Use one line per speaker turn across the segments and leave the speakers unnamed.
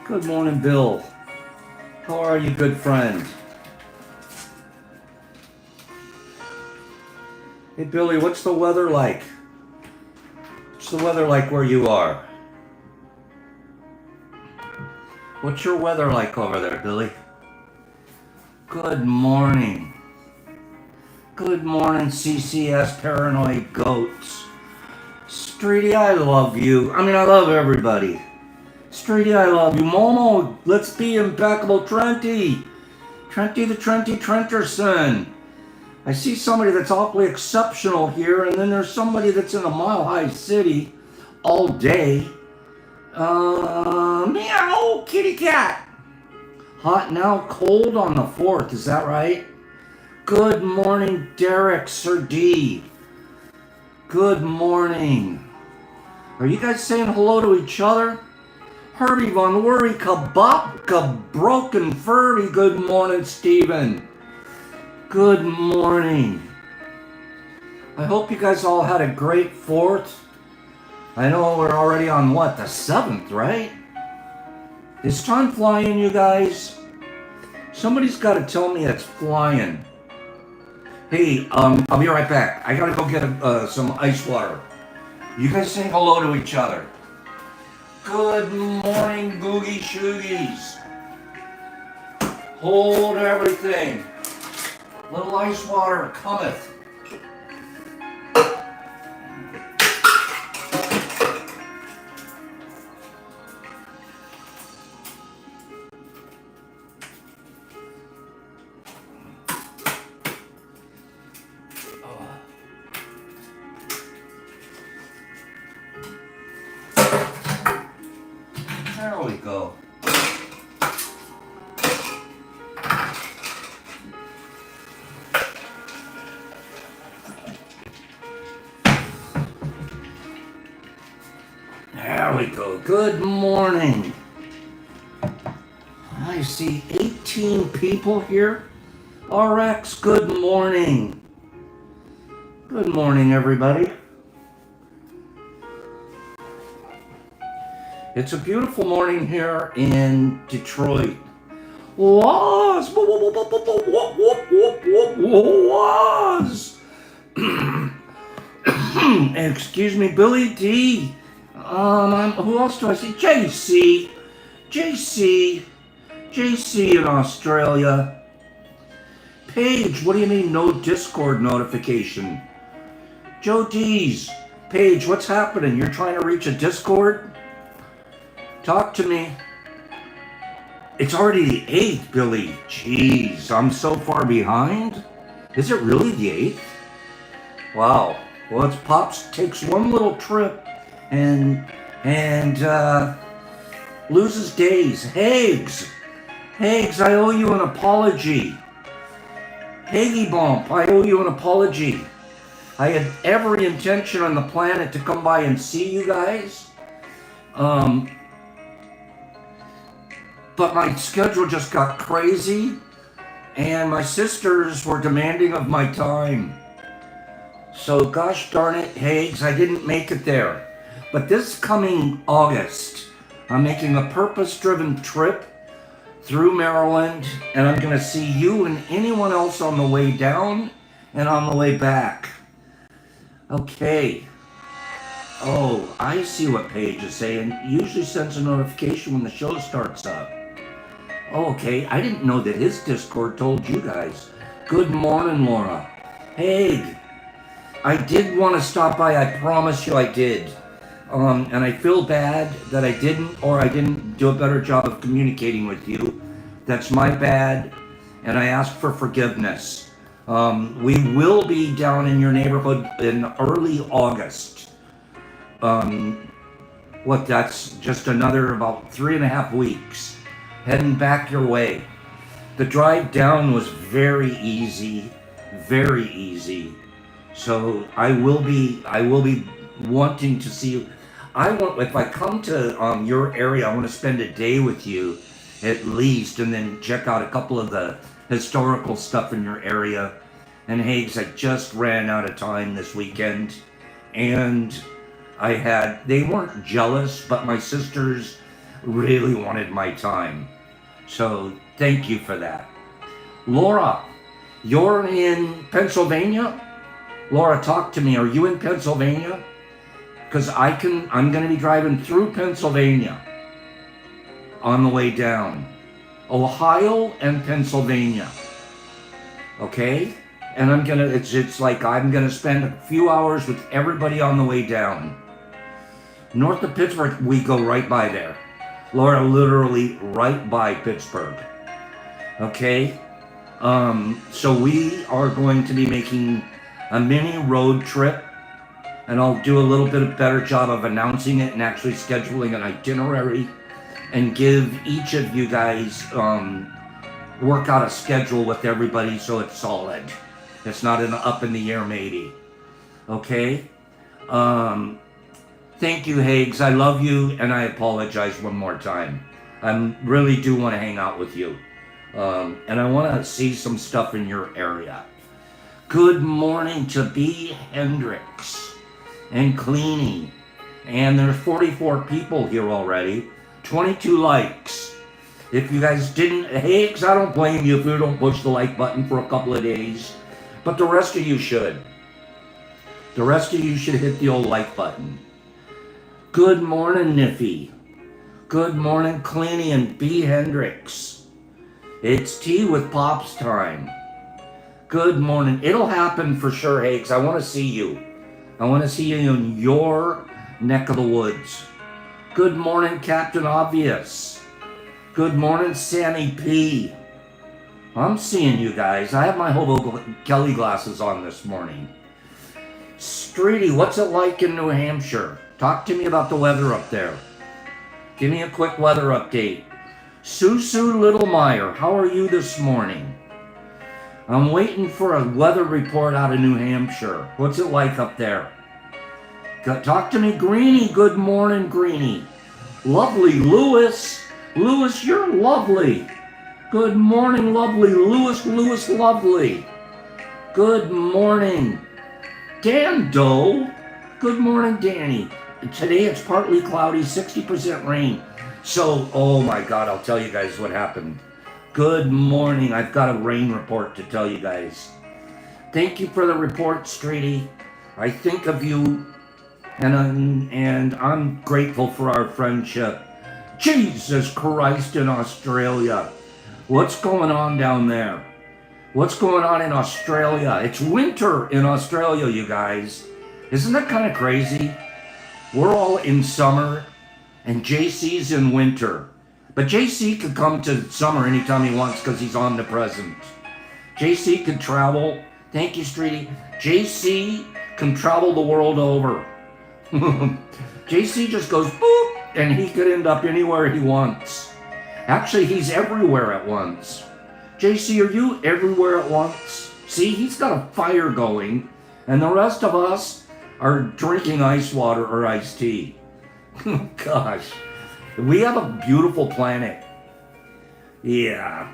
Good morning, Bill. How are you, good friend? Hey, Billy, what's the weather like? What's the weather like where you are? What's your weather like over there, Billy? Good morning. Good morning, CCS Paranoid Goats. Streety, I love you. I mean, I love everybody. Streety, I love you. Momo, let's be impeccable. Trenty the Trenterson. I see somebody that's awfully exceptional here, and then there's somebody that's in a mile-high city all day. Meow, kitty cat. Hot now, cold on the 4th, is that right? Good morning, Derek, Sir D. Good morning. Are you guys saying hello to each other? Herbie Von Worry, Kabopka, Broken Furby. Good morning, Steven. Good morning. I hope you guys all had a great 4th. I know we're already on what, the 7th, right? Is time flying, you guys? Somebody's got to tell me it's flying. Hey, I'll be right back. I gotta go get some ice water. You guys say hello to each other. Good morning, Googie Shoogies. Hold everything. Little ice water cometh. There we go. There we go. Good morning. I see 18 people here. RX, good morning. Good morning, everybody. It's a beautiful morning here in Detroit. Was. Excuse me, Billy D. Who else do I see? JC in Australia. Paige, what do you mean no Discord notification? Joe D's. Paige, what's happening? You're trying to reach a Discord? Talk to me. It's already the 8th, Billy. Jeez, I'm so far behind. Is it really the 8th? Wow. Well, it's Pops takes one little trip and loses days. Hags, I owe you an apology. Haggy Bump, I owe you an apology. I had every intention on the planet to come by and see you guys. But my schedule just got crazy, and my sisters were demanding of my time. So gosh darn it, Hags, I didn't make it there. But this coming August, I'm making a purpose-driven trip through Maryland, and I'm gonna see you and anyone else on the way down and on the way back. Okay. Oh, I see what Paige is saying. Usually sends a notification when the show starts up. Oh, okay. I didn't know that his Discord told you guys. Good morning, Laura. Hey, I did want to stop by. I promise you I did. And I feel bad that I didn't do a better job of communicating with you. That's my bad, and I ask for forgiveness. We will be down in your neighborhood in early August. That's just another about 3.5 weeks. Heading back your way. The drive down was very easy. So I will be wanting to see you. If I come to your area, I want to spend a day with you at least, and then check out a couple of the historical stuff in your area. And Hags, I just ran out of time this weekend, and they weren't jealous, but my sisters, really wanted my time. So thank you for that. Laura, you're in Pennsylvania? Laura, talk to me. Are you in Pennsylvania? Because I'm going to be driving through Pennsylvania on the way down. Ohio and Pennsylvania. Okay? And it's like I'm going to spend a few hours with everybody on the way down. North of Pittsburgh, we go right by there. Laura, literally right by Pittsburgh. Okay? So we are going to be making a mini road trip, and I'll do a little bit of better job of announcing it and actually scheduling an itinerary and give each of you guys, work out a schedule with everybody so it's solid. It's not an up in the air maybe. Okay? Thank you, Hags. I love you, and I apologize one more time. I really do want to hang out with you. And I want to see some stuff in your area. Good morning to B. Hendricks and Cleany. And there's 44 people here already. 22 likes. If you guys didn't, Hags, I don't blame you if you don't push the like button for a couple of days. But the rest of you should. The rest of you should hit the old like button. Good morning, Niffy. Good morning, Cleany and B. Hendricks. It's tea with Pops time. Good morning. It'll happen for sure, Hags. I want to see you. I want to see you in your neck of the woods. Good morning, Captain Obvious. Good morning, Sammy P. I'm seeing you guys. I have my Hobo Kelly glasses on this morning. Streety, what's it like in New Hampshire? Talk to me about the weather up there. Give me a quick weather update. Susu Littlemeyer, how are you this morning? I'm waiting for a weather report out of New Hampshire. What's it like up there? Talk to me, Greenie. Good morning, Greenie. Lovely Lewis. Lewis, you're lovely. Good morning, lovely Lewis. Lewis, lovely. Good morning, Dan Doe. Good morning, Danny. Today it's partly cloudy, 60% rain. So, oh my God, I'll tell you guys what happened. Good morning. I've got a rain report to tell you guys. Thank you for the report, Streety. I think of you, and I'm grateful for our friendship. Jesus Christ, in Australia. What's going on down there? What's going on in Australia? It's winter in Australia, you guys. Isn't that kind of crazy? We're all in summer, and JC's in winter. But JC could come to summer anytime he wants because he's omnipresent. JC could travel. Thank you, Streety. JC can travel the world over. JC just goes boop, and he could end up anywhere he wants. Actually, he's everywhere at once. JC, are you everywhere at once? See, he's got a fire going, and the rest of us are drinking ice water or iced tea. Gosh. We have a beautiful planet. Yeah.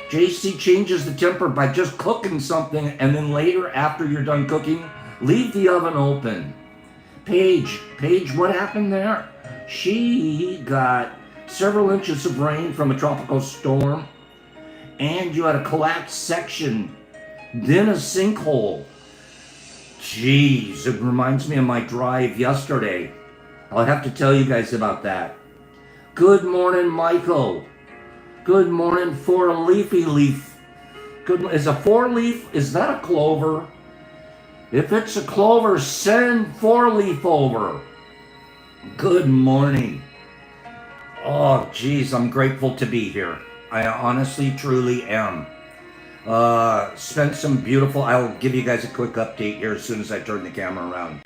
JC changes the temper by just cooking something, and then later, after you're done cooking, leave the oven open. Paige, what happened there? She got several inches of rain from a tropical storm, and you had a collapsed section, then a sinkhole. Jeez, it reminds me of my drive yesterday. I'll have to tell you guys about that. Good morning, Michael. Good morning, four leafy leaf. Is a four leaf, is that a clover? If it's a clover, send four leaf over. Good morning. Oh, geez, I'm grateful to be here. I honestly, truly am. Spent some beautiful, I'll give you guys a quick update here as soon as I turn the camera around.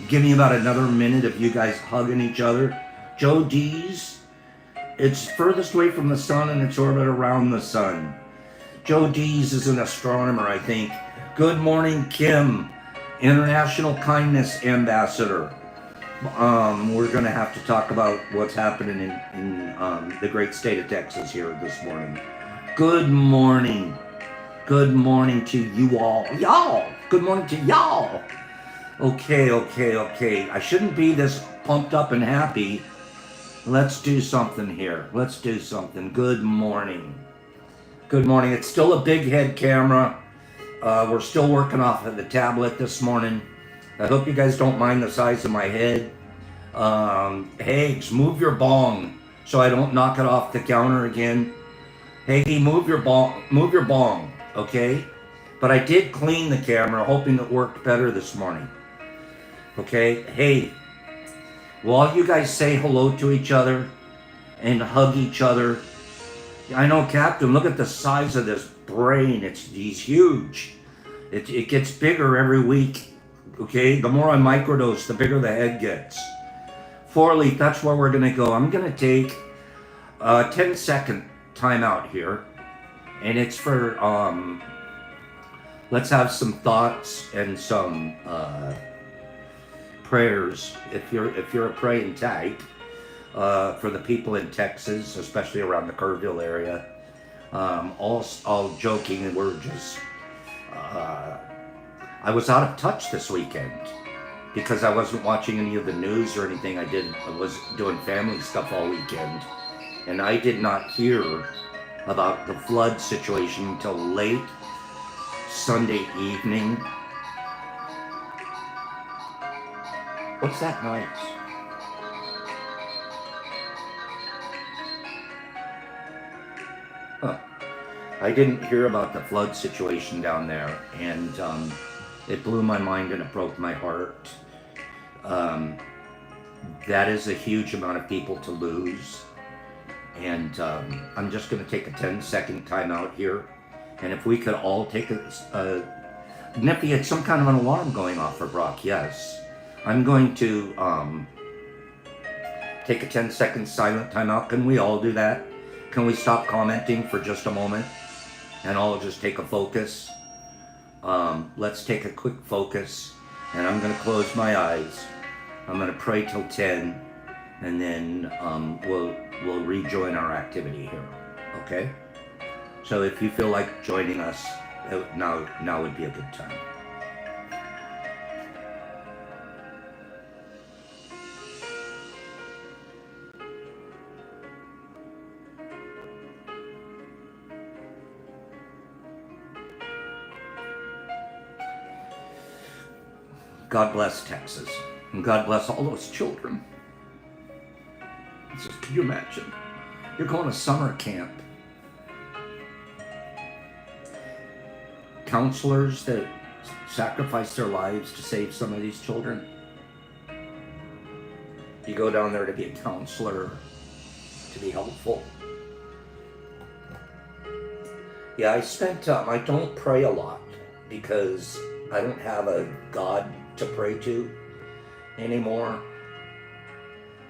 Give me about another minute of you guys hugging each other. Joe D's. It's furthest away from the sun in its orbit around the sun. Joe Dees is an astronomer, I think. Good morning, Kim, International Kindness Ambassador. We're going to have to talk about what's happening in the great state of Texas here this morning. Good morning. Good morning to you all. Y'all. Good morning to y'all. Okay. I shouldn't be this pumped up and happy. Let's do something here. Let's do something. Good morning. Good morning. It's still a big head camera. We're still working off of the tablet this morning. I hope you guys don't mind the size of my head. Hags, move your bong so I don't knock it off the counter again. Haggy, move your bong, okay? But I did clean the camera, hoping it worked better this morning. Okay, hey, while you guys say hello to each other and hug each other, I know, Captain, look at the size of this brain. He's huge. It gets bigger every week, okay? The more I microdose, the bigger the head gets. 4-leaf, that's where we're gonna go. I'm gonna take a 10-second timeout here, and it's for, let's have some thoughts and some prayers. If you're a praying type, for the people in Texas, especially around the Kerrville area. All joking, and we're just. I was out of touch this weekend because I wasn't watching any of the news or anything. I was doing family stuff all weekend, and I did not hear about the flood situation until late Sunday evening. What's that noise? Huh. I didn't hear about the flood situation down there, and it blew my mind and it broke my heart. That is a huge amount of people to lose, and I'm just going to take a 10-second timeout here, and if we could all take Nippy, it's some kind of an alarm going off for Brock. Yes, I'm going to take a 10-second silent timeout. Can we all do that? Can we stop commenting for just a moment and all just take a focus? Let's take a quick focus, and I'm going to close my eyes. I'm going to pray till 10, and then we'll rejoin our activity here. Okay? So if you feel like joining us, now would be a good time. God bless Texas, and God bless all those children. Can you imagine? You're going to summer camp. Counselors that sacrifice their lives to save some of these children. You go down there to be a counselor, to be helpful. Yeah, I don't pray a lot because I don't have a God to pray to anymore,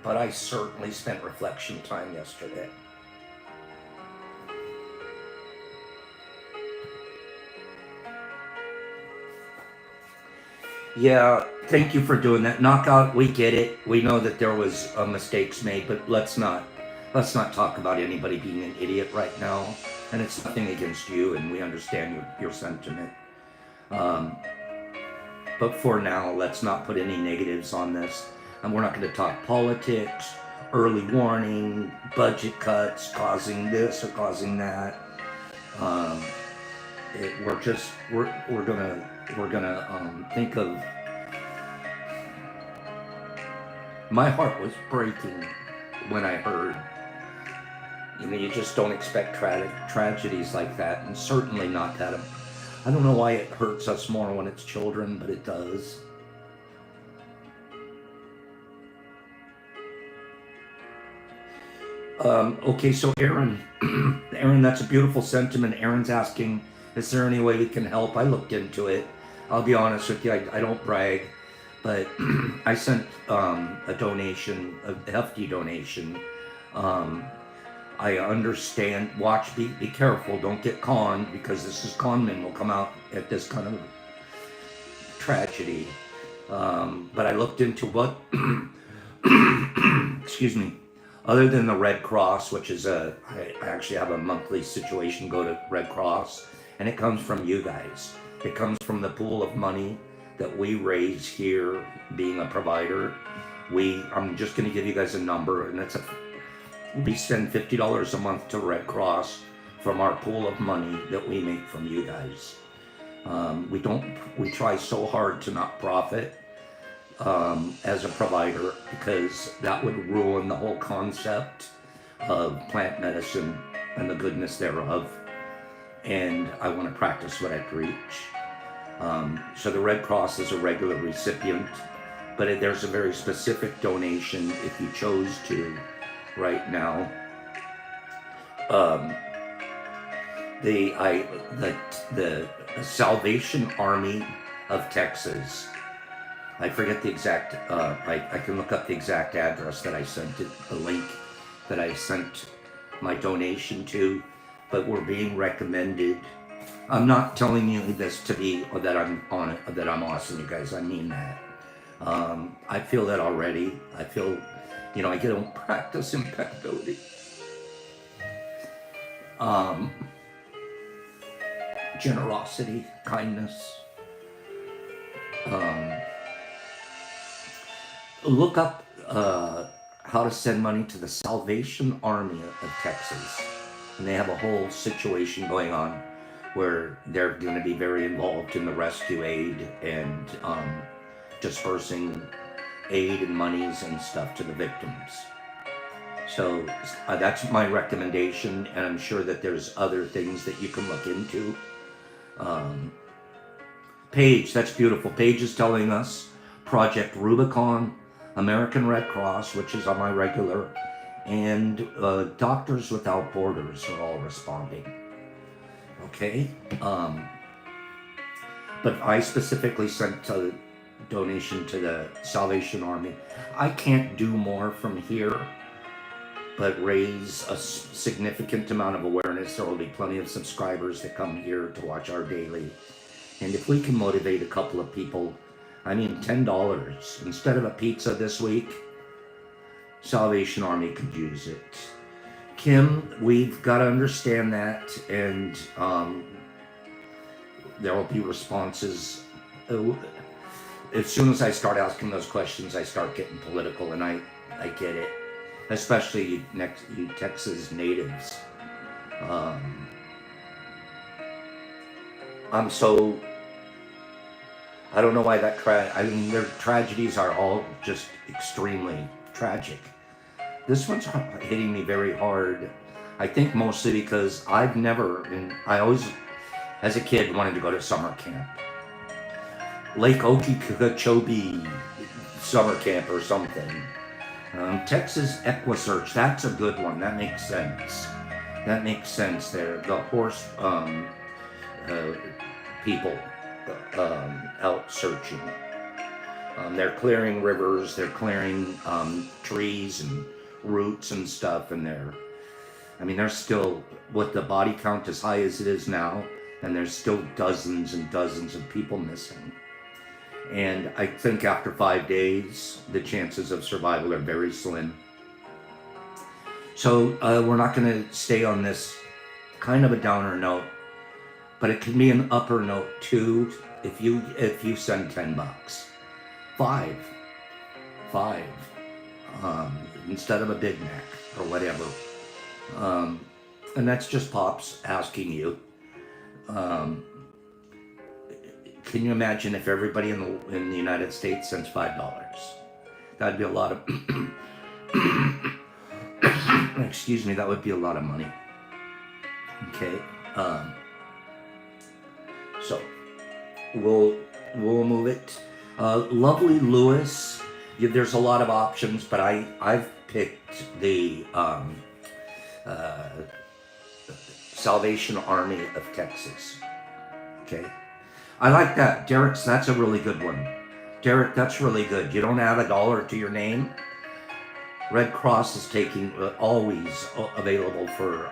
but I certainly spent reflection time yesterday. Yeah, thank you for doing that. Knockout, we get it. We know that there was mistakes made, but let's not talk about anybody being an idiot right now. And it's nothing against you, and we understand your sentiment. But for now, let's not put any negatives on this. And we're not going to talk politics, early warning, budget cuts causing this or causing that. We're gonna think of. My heart was breaking when I heard. You just don't expect tragedies like that, and certainly not that. I don't know why it hurts us more when it's children, but it does. Okay, so Aaron, that's a beautiful sentiment. Aaron's asking, is there any way we can help? I looked into it. I'll be honest with you, I don't brag, but I sent a donation, a hefty donation. I understand, be careful, don't get conned, because this is conmen will come out at this kind of tragedy. But I looked into what, excuse me, other than the Red Cross, which is I actually have a monthly situation, go to Red Cross, and it comes from you guys. It comes from the pool of money that we raise here, being a provider, I'm just going to give you guys a number, and we send $50 a month to Red Cross from our pool of money that we make from you guys. We try so hard to not profit as a provider, because that would ruin the whole concept of plant medicine and the goodness thereof. And I want to practice what I preach. So the Red Cross is a regular recipient, but there's a very specific donation if you chose to right now. The Salvation Army of Texas. I forget the exact, I can look up the exact address that I sent it, the link that I sent my donation to, but we're being recommended. I'm not telling you this to be, or that I'm on it, that I'm awesome, you guys, I mean that. I feel that already. I feel, I get to practice impeccability. Generosity, kindness. Look up how to send money to the Salvation Army of Texas. And they have a whole situation going on where they're going to be very involved in the rescue aid and dispersing aid and monies and stuff to the victims. So that's my recommendation, and I'm sure that there's other things that you can look into. Paige, that's beautiful. Paige is telling us Project Rubicon, American Red Cross, which is on my regular, and Doctors Without Borders are all responding. Okay? But I specifically sent a donation to the Salvation Army. I can't do more from here, but raise a significant amount of awareness. There will be plenty of subscribers that come here to watch our daily. And if we can motivate a couple of people, $10 instead of a pizza this week, Salvation Army could use it. Kim, we've got to understand that, and there will be responses. As soon as I start asking those questions, I start getting political, and I get it. Especially you Texas natives. I don't know why their tragedies are all just extremely tragic. This one's hitting me very hard. I think mostly because I always, as a kid, wanted to go to summer camp. Lake Okeechobee summer camp or something. Texas Equisearch, that's a good one. That makes sense. There. The horse people out searching. They're clearing rivers, they're clearing trees and roots and stuff, and they're still, with the body count as high as it is now, and there's still dozens and dozens of people missing. And I think after 5 days, the chances of survival are very slim. So we're not going to stay on this kind of a downer note, but it can be an upper note too if you send $10. Five, instead of a Big Mac or whatever. And that's just Pops asking you. Can you imagine if everybody in the United States sends $5? That'd be a lot of, excuse me, that would be a lot of money. Okay. So we'll move it. Lovely Lewis, there's a lot of options, but I've picked the Salvation Army of Texas. Okay. I like that. Derek's, that's a really good one. Derek, that's really good. You don't have $1 to your name. Red Cross is taking, always available for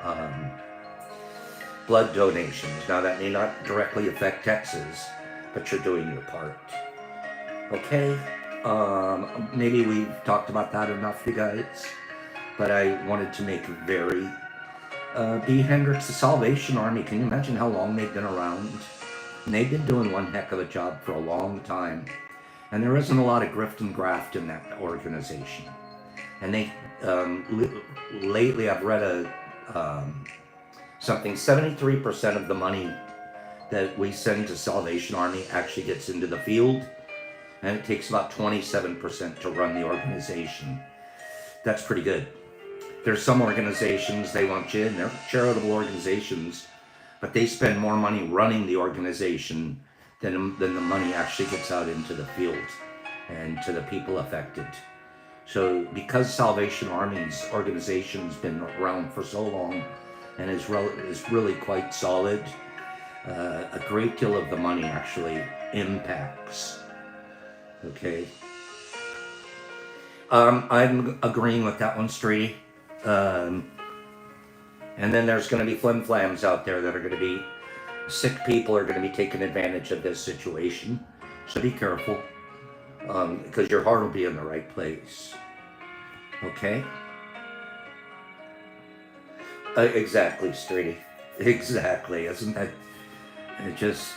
blood donations. Now that may not directly affect Texas, but you're doing your part. Okay, maybe we've talked about that enough, you guys, but I wanted to make a very, B. Hendricks, the Salvation Army, can you imagine how long they've been around? And they've been doing one heck of a job for a long time. And there isn't a lot of grift and graft in that organization. And they, lately I've read something, 73% of the money that we send to Salvation Army actually gets into the field, and it takes about 27% to run the organization. That's pretty good. There's some organizations, they want you in, they're charitable organizations, but they spend more money running the organization than the money actually gets out into the field and to the people affected. So because Salvation Army's organization's been around for so long and is really quite solid, a great deal of the money actually impacts. Okay. I'm agreeing with that one, Streety. And then there's going to be flim-flams out there that are going to be, sick people are going to be taking advantage of this situation. So be careful, because your heart will be in the right place. Okay? Exactly, Streety. Exactly. Isn't that just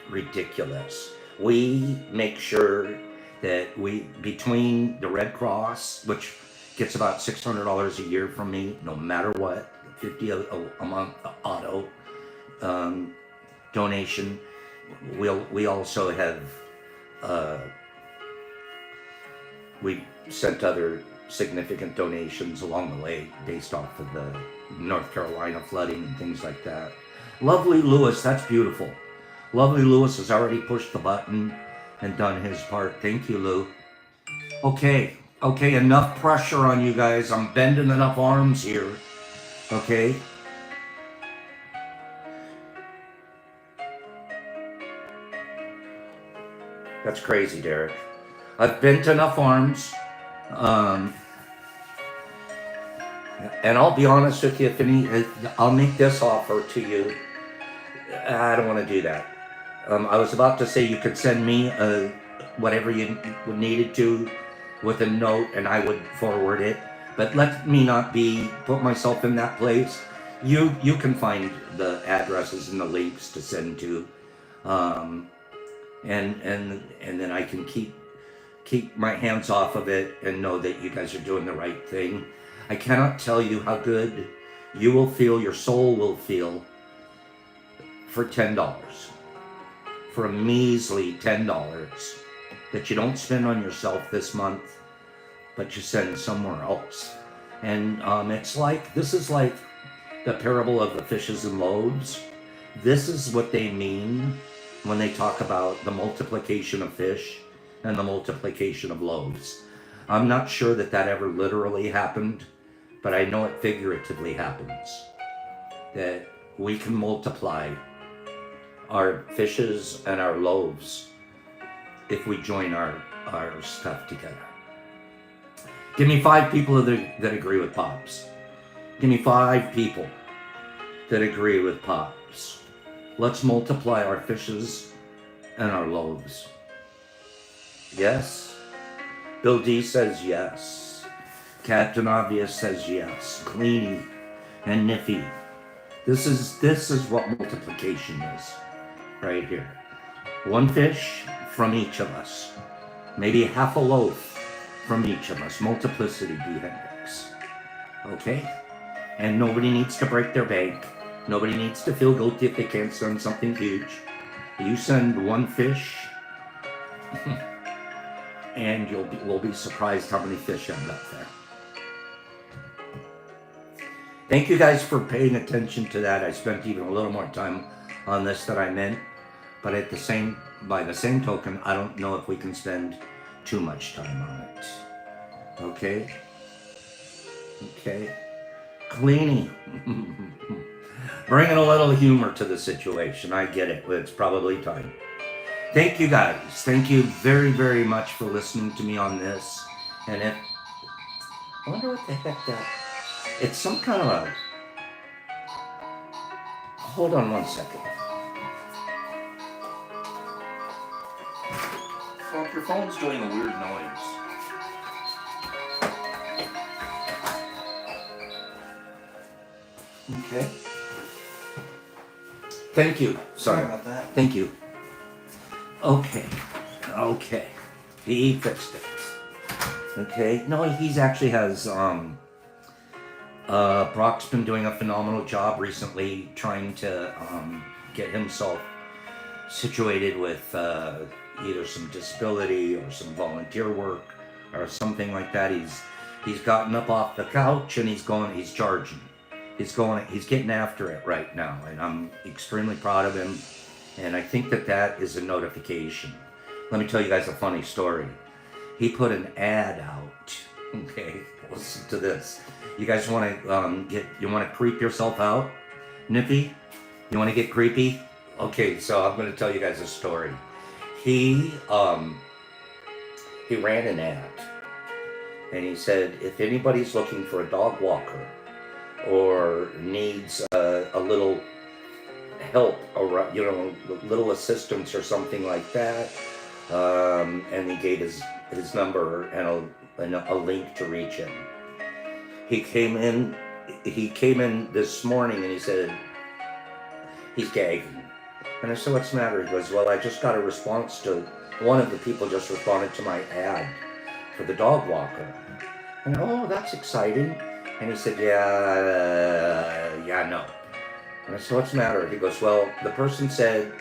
ridiculous? We make sure that between the Red Cross, which gets about $600 a year from me, no matter what, $50 a month auto donation. We also have we sent other significant donations along the way based off of the North Carolina flooding and things like that. Lovely Lewis, that's beautiful. Lovely Lewis has already pushed the button and done his part. Thank you, Lou. Okay, enough pressure on you guys. I'm bending enough arms here. Okay? That's crazy, Derek. I've bent enough arms. And I'll be honest with you, I'll make this offer to you. I don't want to do that. I was about to say you could send me whatever you needed to with a note and I would forward it. But let me not put myself in that place. You can find the addresses and the links to send to. And then I can keep my hands off of it and know that you guys are doing the right thing. I cannot tell you how good you will feel, your soul will feel, for $10. For a measly $10 that you don't spend on yourself this month, but you send somewhere else. And this is like the parable of the fishes and loaves. This is what they mean when they talk about the multiplication of fish and the multiplication of loaves. I'm not sure that ever literally happened, but I know it figuratively happens. That we can multiply our fishes and our loaves if we join our stuff together. Give me 5 people that agree with Pops. Give me 5 people that agree with Pops. Let's multiply our fishes and our loaves. Yes? Bill D says yes. Captain Obvious says yes. Cleany and Niffy. This is what multiplication is. Right here. 1 fish from each of us. Maybe half a loaf from each of us. Multiplicity, B. Hendricks. Okay? And nobody needs to break their bank. Nobody needs to feel guilty if they can't send something huge. You send 1 fish, and we'll be surprised how many fish end up there. Thank you guys for paying attention to that. I spent even a little more time on this than I meant, but by the same token, I don't know if we can spend too much time on it. Okay? Cleany. Bringing a little humor to the situation. I get it, but it's probably time. Thank you guys. Thank you very, very much for listening to me on this. And I wonder what the heck that... It's some kind of a... Hold on 1 second. Well, your phone's doing a weird noise. Okay. Thank you. Sorry about that. Thank you. Okay. He fixed it. Okay. No, he's actually has Brock's been doing a phenomenal job recently trying to get himself situated with either some disability or some volunteer work or something like that. He's gotten up off the couch and he's charging. He's getting after it right now, and I'm extremely proud of him. And I think that is a notification. Let me tell you guys a funny story. He put an ad out. Okay, listen to this. You guys want to creep yourself out, Nippy? You want to get creepy? Okay, so I'm going to tell you guys a story. He ran an ad, and he said, if anybody's looking for a dog walker or needs a little help, or little assistance or something like that, and he gave his number and a link to reach him. He came in this morning and he said he's gagging. And I said, what's the matter? He goes, well, I just got a response to, one of the people just responded to my ad for the dog walker. And oh, that's exciting. And he said, yeah, no. And I said, what's the matter? He goes, well, the person said,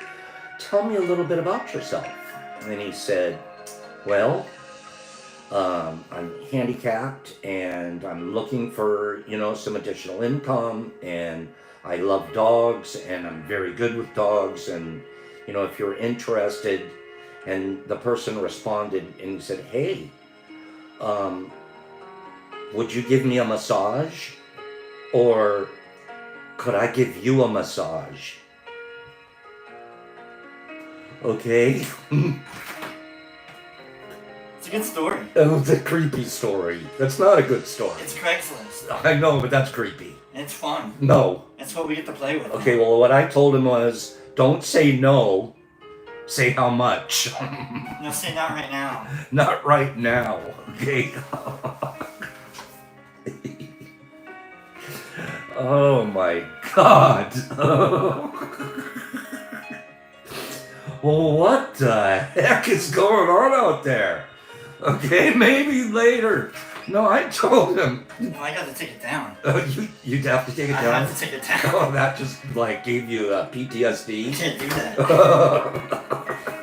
tell me a little bit about yourself. And he said, well, I'm handicapped and I'm looking for, some additional income, and I love dogs and I'm very good with dogs, and, if you're interested. And the person responded and said, hey, would you give me a massage, or could I give you a massage? Okay.
It's a good story.
Oh, it's a creepy story. That's not a good story.
It's Craigslist.
I know, but that's creepy.
It's fun.
No.
That's what we get to play with.
Okay, well, what I told him was, don't say no, say how much.
No, say not right now.
Not right now, okay? Oh my God. Well, what the heck is going on out there? Okay, maybe later. No, I told him.
No, I got to take it down.
You'd have to take it down?
I have to take it down.
Oh, that just gave you PTSD?
You can't do that.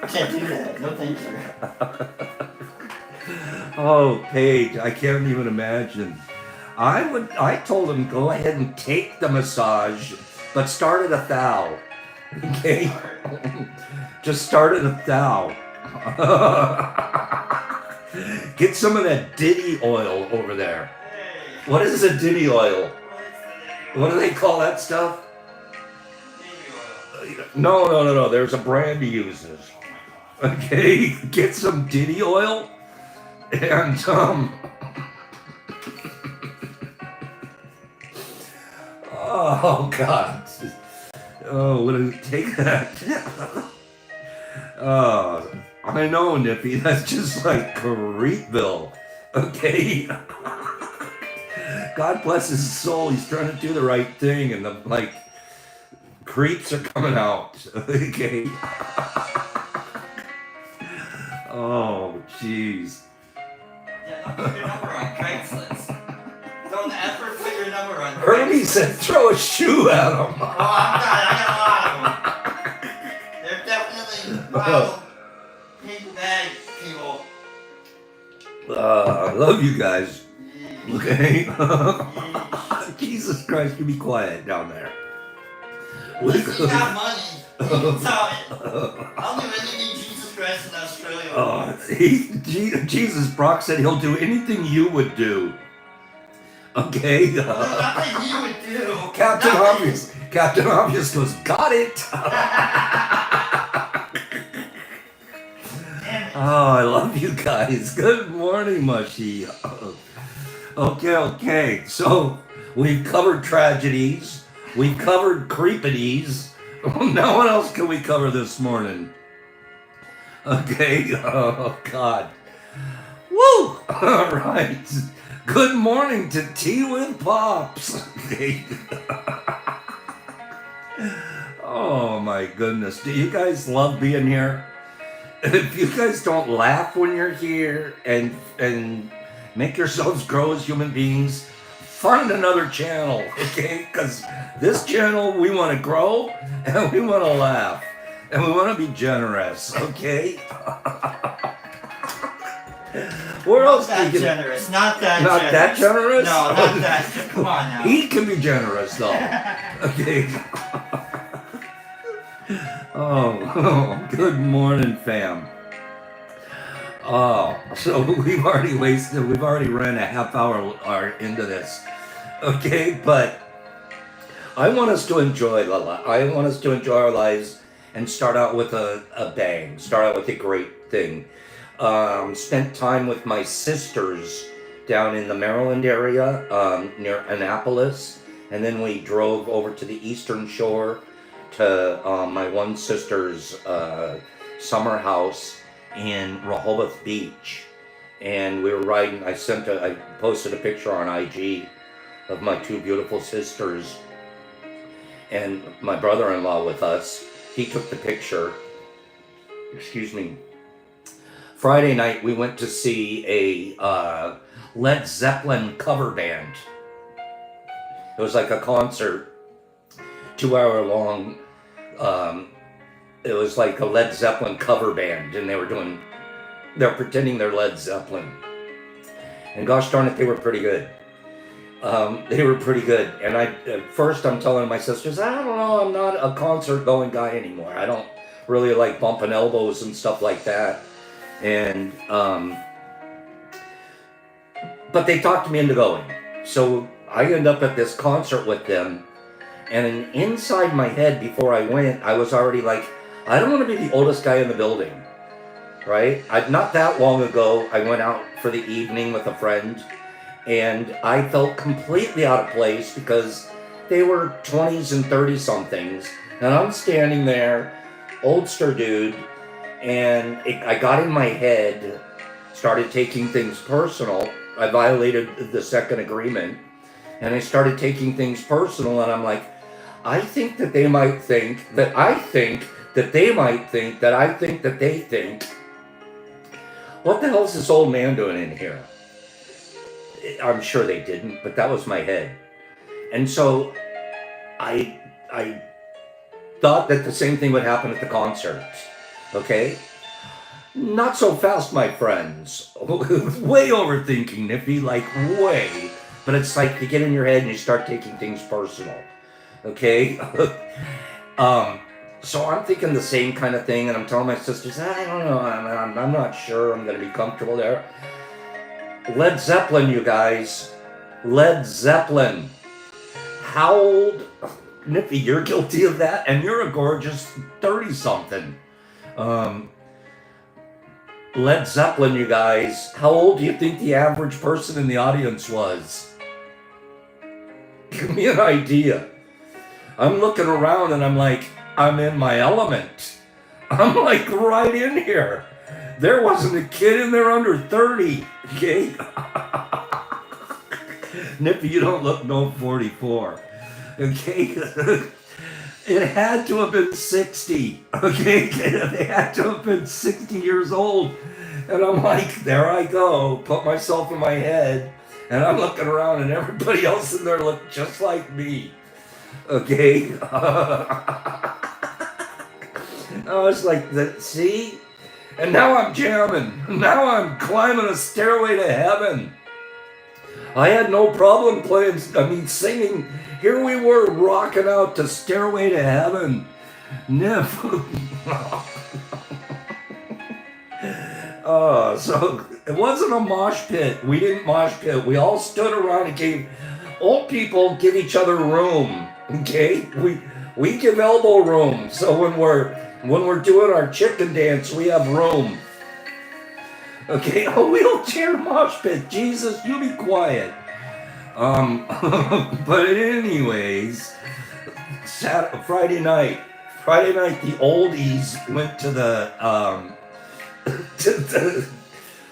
Can't do that. No, thank you.
Oh, Paige, I can't even imagine. I told him, go ahead and take the massage, but start at 1,000. Okay? Just start at 1,000. Get some of that Diddy oil over there.
Hey.
What is a Diddy oil? What do they call that stuff? No. There's a brand he uses. Okay? Get some Diddy oil and oh God. Oh, what do you take that? Oh, I know, Nippy. That's just like Creepville. Okay. God bless his soul. He's trying to do the right thing, and the creeps are coming out. Okay. Oh, jeez.
Yeah, don't put your number on Craigslist. Don't ever put your number on Craigslist.
Herbie said throw a shoe at him.
Oh, I'm done. I got a lot of them. They're definitely bad people.
I love you guys. Okay? Jesus Christ, you be quiet down there.
At least you got money. So, I'll do anything Jesus Christ in Australia.
Jesus, Brock said he'll do anything you would do. Okay?
Nothing he would do.
Captain Obvious goes, got it. Oh, I love you guys. Good morning, Mushy. Okay. So, we've covered tragedies. We've covered creepities. Now what else can we cover this morning? Okay. Oh, God. Woo! All right. Good morning to Tea with Pops. Okay. Oh, my goodness. Do you guys love being here? if you guys don't laugh when you're here and make yourselves grow as human beings, find another channel, okay? Because this channel, we want to grow and we want to laugh and we want to be generous, okay? Where else?
Not that generous. Not that
not
generous.
that generous?
No, not that. Come on now.
He can be generous though. Okay. Oh, good morning, fam. Oh, so we've already ran a half hour into this. Okay, but I want us to enjoy our lives and start out with a bang. Start out with a great thing. Spent time with my sisters down in the Maryland area, near Annapolis, and then we drove over to the Eastern Shore to my one sister's summer house in Rehoboth Beach, and we were riding. I posted a picture on IG of my two beautiful sisters and my brother-in-law with us. He took the picture. Excuse me. Friday night we went to see a Led Zeppelin cover band. It was like a concert, 2-hour long. It was like a Led Zeppelin cover band, and they're pretending they're Led Zeppelin. And gosh darn it, they were pretty good. They were pretty good. And at first I'm telling my sisters, I don't know, I'm not a concert going guy anymore. I don't really like bumping elbows and stuff like that. And, but they talked me into going. So I ended up at this concert with them. And inside my head, before I went, I was already like, I don't want to be the oldest guy in the building, right? Not that long ago, I went out for the evening with a friend, and I felt completely out of place because they were 20s and 30-somethings, and I'm standing there, oldster dude, and I got in my head, started taking things personal. I violated the second agreement, and I started taking things personal, and I'm like, I think that they might think that I think that they might think that I think that they think. What the hell is this old man doing in here? I'm sure they didn't, but that was my head. And so I thought that the same thing would happen at the concert. Okay? Not so fast, my friends. Way overthinking, Nippy, like way. But it's like you get in your head and you start taking things personal. Okay? So I'm thinking the same kind of thing, and I'm telling my sisters, I don't know, I'm not sure I'm going to be comfortable there. Led Zeppelin, you guys. Led Zeppelin. How old? Nippy, you're guilty of that, and you're a gorgeous 30-something. Led Zeppelin, you guys. How old do you think the average person in the audience was? Give me an idea. I'm looking around and I'm like, I'm in my element. I'm like right in here. There wasn't a kid in there under 30, okay? Nippy, you don't look no 44, okay? It had to have been 60, okay? They had to have been 60 years old. And I'm like, there I go, put myself in my head, and I'm looking around and everybody else in there looked just like me. Okay? I was like, see? And now I'm jamming. Now I'm climbing a stairway to heaven. I had no problem singing. Here we were rocking out to Stairway to Heaven. So it wasn't a mosh pit. We didn't mosh pit. We all stood around and gave old people give each other room. Okay? We give elbow room. So when we're doing our chicken dance, we have room. Okay, a wheelchair mosh pit. Jesus, you be quiet. But anyways, Friday night, the oldies went to the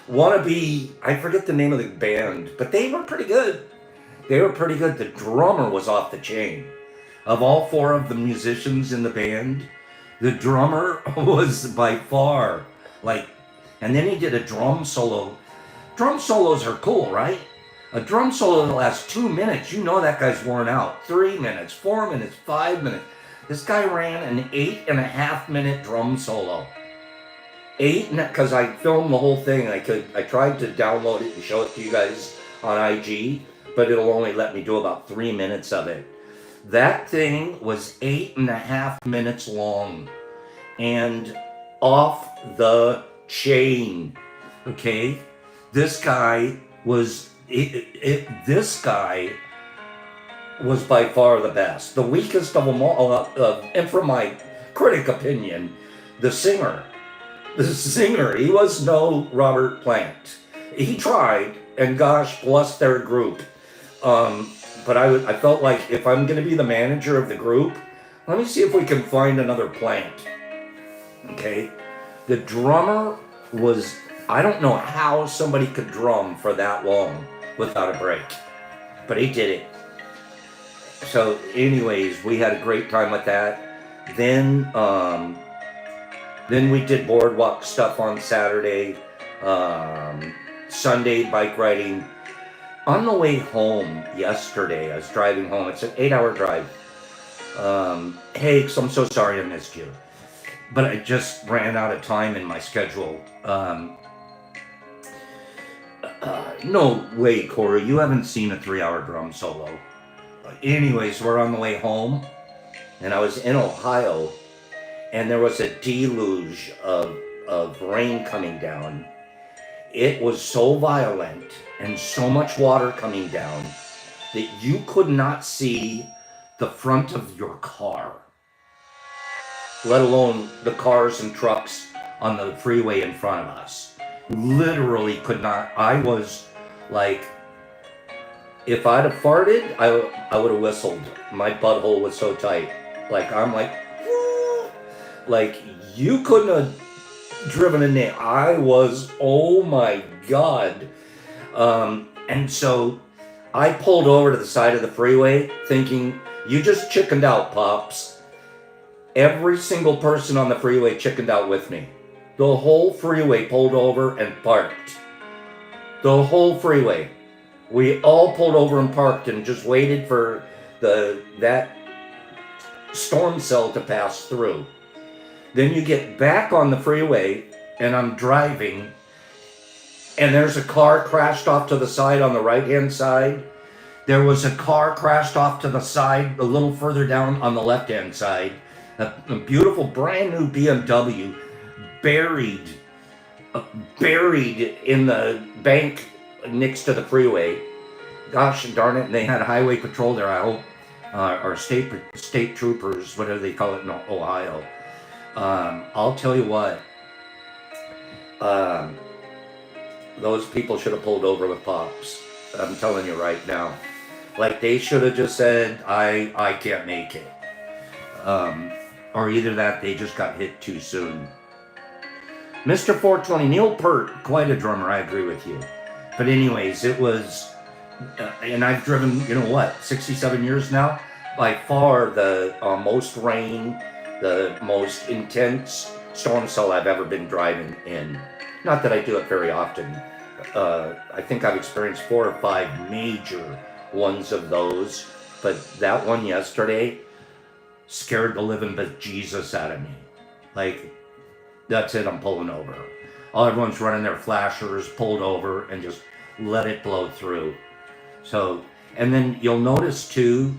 wannabe. I forget the name of the band, but they were pretty good. The drummer was off the chain. Of all four of the musicians in the band, the drummer was by far Like, and then he did a drum solo. Drum solos are cool, right? A drum solo that lasts 2 minutes, you know that guy's worn out. 3 minutes, 4 minutes, 5 minutes. This guy ran an 8.5-minute drum solo. Because I filmed the whole thing. I tried to download it and show it to you guys on IG, but it'll only let me do about 3 minutes of it. That thing was 8.5 minutes long and off the chain. Okay, this guy was this guy was by far the best. The weakest of them all, and from my critic opinion, the singer. The singer, he was no Robert Plant. He tried, and gosh bless their group. But I felt like if I'm going to be the manager of the group, let me see if we can find another Plant. Okay? The drummer was, I don't know how somebody could drum for that long without a break. But he did it. So anyways, we had a great time with that. Then we did boardwalk stuff on Saturday, Sunday bike riding. On the way home yesterday, I was driving home. It's an 8-hour drive. Hey, I'm so sorry I missed you. But I just ran out of time in my schedule. No way, Corey, you haven't seen a 3-hour drum solo. Anyways, we're on the way home, and I was in Ohio, and there was a deluge of rain coming down. It was so violent and so much water coming down that you could not see the front of your car, let alone the cars and trucks on the freeway in front of us. Literally could not. I was like, if I'd have farted, I would have whistled. My butthole was so tight. I'm like, woo! Like, you couldn't have driven a nail. I was, oh my God. And so I pulled over to the side of the freeway thinking, you just chickened out, Pops. Every single person on the freeway chickened out with me. The whole freeway pulled over and parked. The whole freeway. We all pulled over and parked and just waited for that storm cell to pass through. Then you get back on the freeway, and I'm driving, and there's a car crashed off to the side on the right-hand side. There was a car crashed off to the side a little further down on the left-hand side. A beautiful brand new BMW buried in the bank next to the freeway. Gosh darn it, they had highway patrol there, I hope, or state troopers, whatever they call it in Ohio. I'll tell you what, those people should have pulled over with Pops. I'm telling you right now. Like, they should have just said, I can't make it. Or either that, they just got hit too soon. Mr. 420, Neil Peart, quite a drummer, I agree with you. But anyways, it was, and I've driven, 67 years now. By far the most rain, the most intense storm cell I've ever been driving in. Not that I do it very often. I think I've experienced 4 or 5 major ones of those. But that one yesterday scared the living bejesus out of me. Like, that's it, I'm pulling over. Everyone's running their flashers, pulled over, and just let it blow through. So, and then you'll notice too,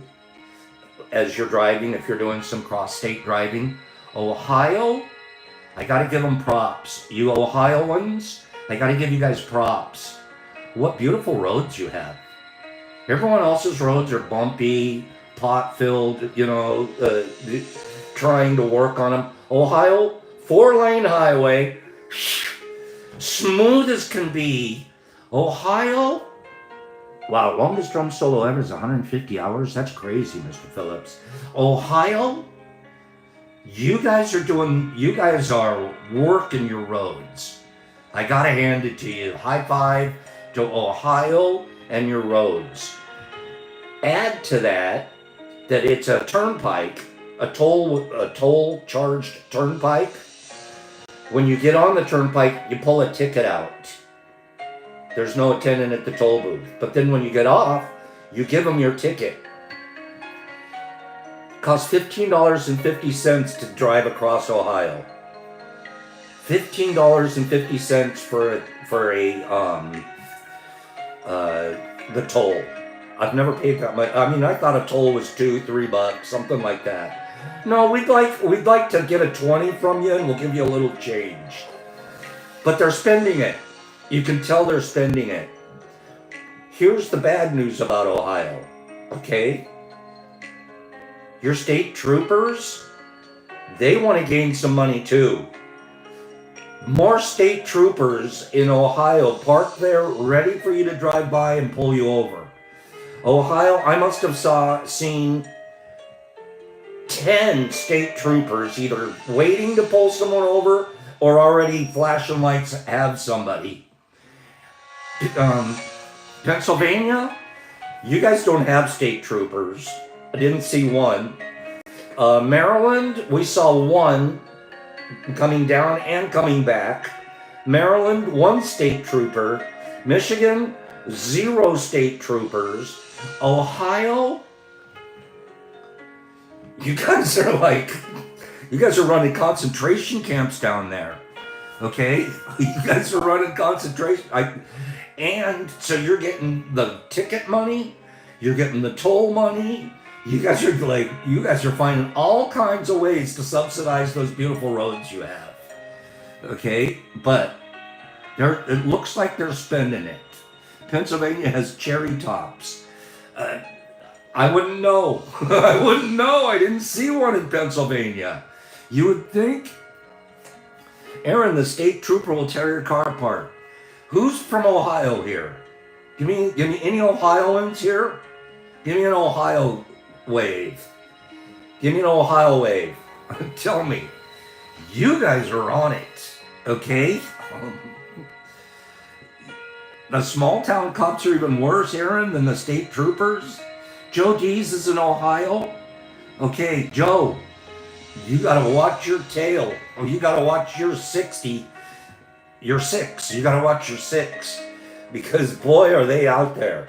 as you're driving, if you're doing some cross-state driving, Ohio, I gotta give them props. You Ohioans, I gotta give you guys props. What beautiful roads you have. Everyone else's roads are bumpy, pot-filled, trying to work on them. Ohio, 4-lane highway, smooth as can be. Ohio, wow, longest drum solo ever is 150 hours. That's crazy, Mr. Phillips. Ohio, you guys are working your roads. I gotta hand it to you. High five to Ohio and your roads. Add to that it's a turnpike, a toll charged turnpike. When you get on the turnpike, you pull a ticket out. There's no attendant at the toll booth. But then when you get off, you give them your ticket. It costs $15.50 to drive across Ohio. $15.50 for the toll. I've never paid that much. I mean, I thought a toll was $2-3, something like that. No, we'd like to get a 20 from you, and we'll give you a little change. But they're spending it. You can tell they're spending it. Here's the bad news about Ohio, okay? Your state troopers, they want to gain some money too. More state troopers in Ohio parked there ready for you to drive by and pull you over. Ohio, I must have seen 10 state troopers either waiting to pull someone over or already flashing lights have somebody. Pennsylvania, you guys don't have state troopers. I didn't see one. Maryland, we saw one coming down and coming back. Maryland, 1 state trooper. Michigan, 0 state troopers. Ohio, you guys are running concentration camps down there. Okay? You guys are running concentration. And so you're getting the ticket money, you're getting the toll money. You guys are finding all kinds of ways to subsidize those beautiful roads you have. Okay? But it looks like they're spending it. Pennsylvania has cherry tops. I wouldn't know. I wouldn't know. I didn't see one in Pennsylvania. You would think, Aaron, the state trooper will tear your car apart. Who's from Ohio here? Give me any Ohioans here? Give me an Ohio wave. Give me an Ohio wave. Tell me. You guys are on it. Okay? The small town cops are even worse, Aaron, than the state troopers. Joe Dees is in Ohio. Okay, Joe, you gotta watch your tail. Or you gotta watch your 60. Your 6. You gotta watch your 6. Because boy, are they out there.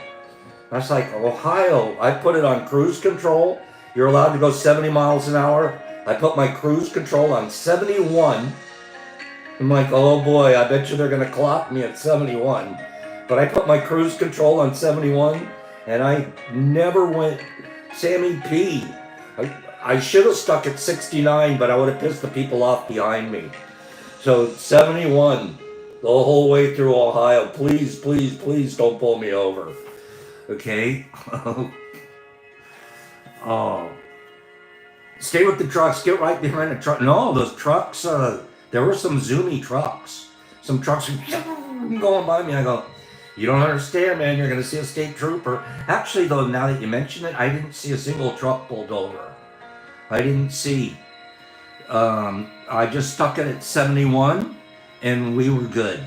I was like, Ohio, I put it on cruise control. You're allowed to go 70 miles an hour. I put my cruise control on 71. I'm like, oh boy, I bet you they're gonna clock me at 71. But I put my cruise control on 71, and I never went Sammy P. I should have stuck at 69, but I would have pissed the people off behind me. So 71, the whole way through Ohio. Please, please, please don't pull me over. Okay? Oh. Stay with the trucks. Get right behind the truck. No, those trucks, there were some zoomy trucks. Some trucks were going by me. I go, you don't understand, man. You're going to see a state trooper. Actually, though, now that you mention it, I didn't see a single truck pulled over. I didn't see. I just stuck it at 71, and we were good.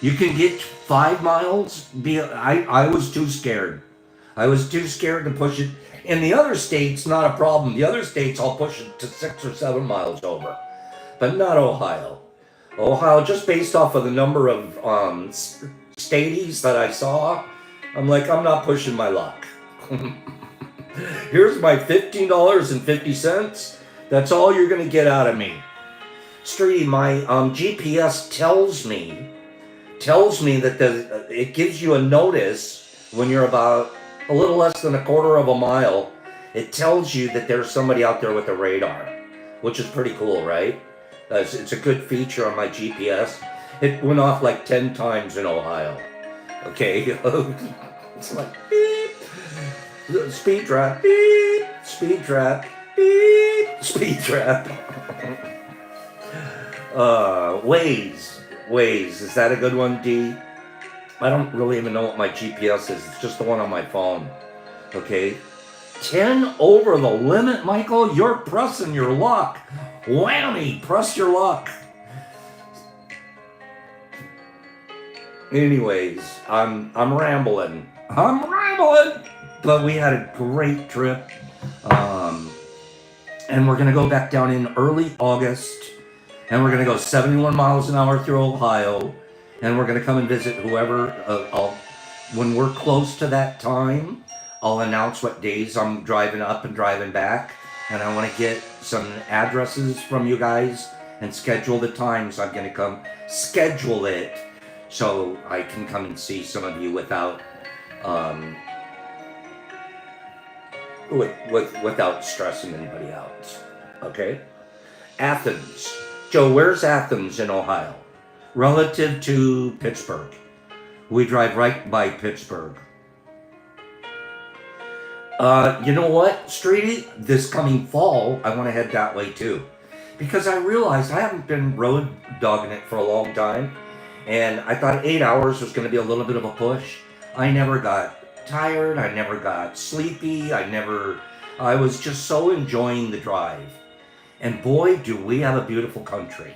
You can get 5 miles. I was too scared. I was too scared to push it. In the other states, not a problem. The other states, I'll push it to 6 or 7 miles over. But not Ohio. Ohio, just based off of the number of stadies that I saw, I'm like, I'm not pushing my luck. Here's my $15.50. That's all you're going to get out of me. Streety, my GPS tells me that it gives you a notice when you're about a little less than a quarter of a mile. It tells you that there's somebody out there with a radar, which is pretty cool, right? It's a good feature on my GPS. It went off like 10 times in Ohio. Okay? It's like, beep, speed trap, beep, speed trap, beep, speed trap. Waze, is that a good one, D? I don't really even know what my GPS is. It's just the one on my phone. Okay? 10 over the limit, Michael? You're pressing your luck. Whammy, press your luck. Anyways, I'm rambling. But we had a great trip. And we're going to go back down in early August. and we're going to go 71 miles an hour through Ohio, and we're going to come and visit whoever. When we're close to that time, I'll announce what days I'm driving up and driving back, and I want to get some addresses from you guys and schedule the times I'm going to come. Schedule it so I can come and see some of you without without stressing anybody out. Okay? Athens. Joe, where's Athens in Ohio? Relative to Pittsburgh. We drive right by Pittsburgh. You know what, Streety? This coming fall, I want to head that way too. Because I realized I haven't been road dogging it for a long time. And I thought 8 hours was going to be a little bit of a push. I never got tired. I never got sleepy. I was just so enjoying the drive. And boy, do we have a beautiful country.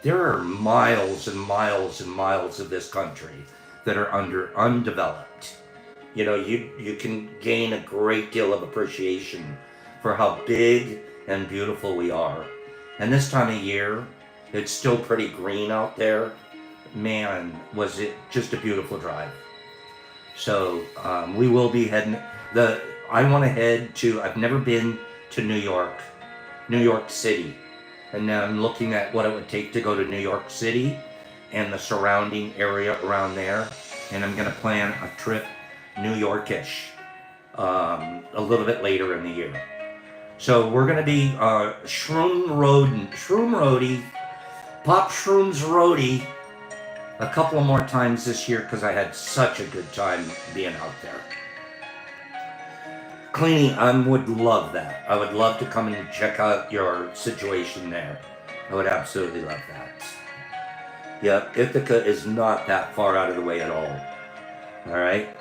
There are miles and miles and miles of this country that are undeveloped. You know, you can gain a great deal of appreciation for how big and beautiful we are. And this time of year, it's still pretty green out there. Man, was it just a beautiful drive. So we will be heading, I want to head to, I've never been to New York City. And now I'm looking at what it would take to go to New York City and the surrounding area around there. And I'm going to plan a trip New Yorkish a little bit later in the year. So we're going to be Shroom Roadie, Pop Shrooms Roadie a couple more times this year because I had such a good time being out there. Cleaning, I would love that. I would love to come and check out your situation there. I would absolutely love that. Yeah, Ithaca is not that far out of the way at all. All right.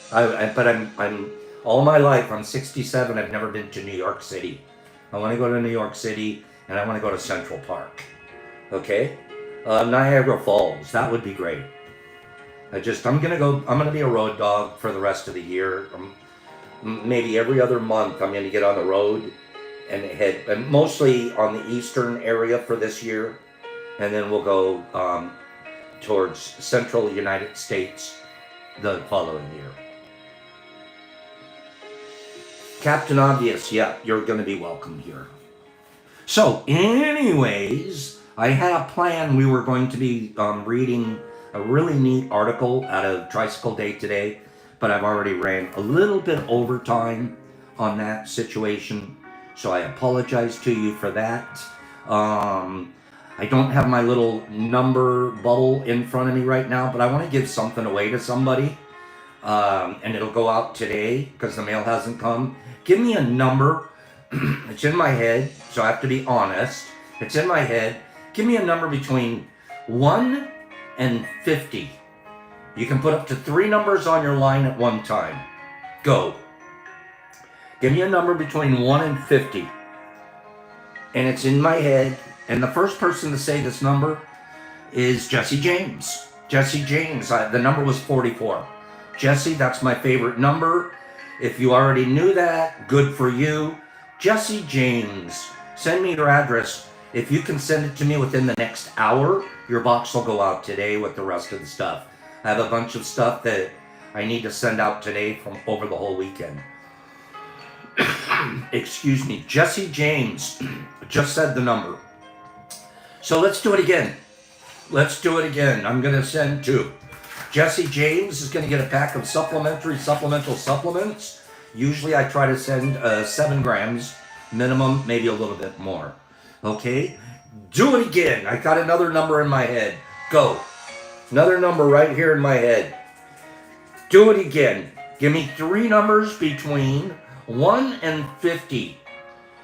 But I'm all my life. I'm 67. I've never been to New York City. I want to go to New York City, and I want to go to Central Park. Okay. Niagara Falls. That would be great. I'm gonna be a road dog for the rest of the year. Maybe every other month I'm gonna get on the road and head, and mostly on the eastern area for this year, and then we'll go towards central United States the following year. Captain Obvious, yeah, you're gonna be welcome here. So, anyways, I had a plan. We were going to be reading a really neat article out of Tricycle Day today, but I've already ran a little bit overtime on that situation, so I apologize to you for that. I don't have my little number bubble in front of me right now, but I want to give something away to somebody, and it'll go out today because the mail hasn't come. Give me a number. It's in my head, so I have to be honest. It's in my head. Give me a number between 1 and 50. You can put up to 3 numbers on your line at one time. Go. Give me a number between 1 and 50. And it's in my head. And the first person to say this number is Jesse James. Jesse James. The number was 44. Jesse, that's my favorite number. If you already knew that, good for you. Jesse James. Send me your address. If you can send it to me within the next hour, your box will go out today with the rest of the stuff. I have a bunch of stuff that I need to send out today from over the whole weekend. Excuse me. Jesse James just said the number. So let's do it again. I'm going to send to Jesse James is going to get a pack of supplementary supplements. Usually I try to send 7 grams minimum, maybe a little bit more. Okay? Do it again. I got another number in my head. Go. Another number right here in my head. Do it again. Give me 3 numbers between 1 and 50.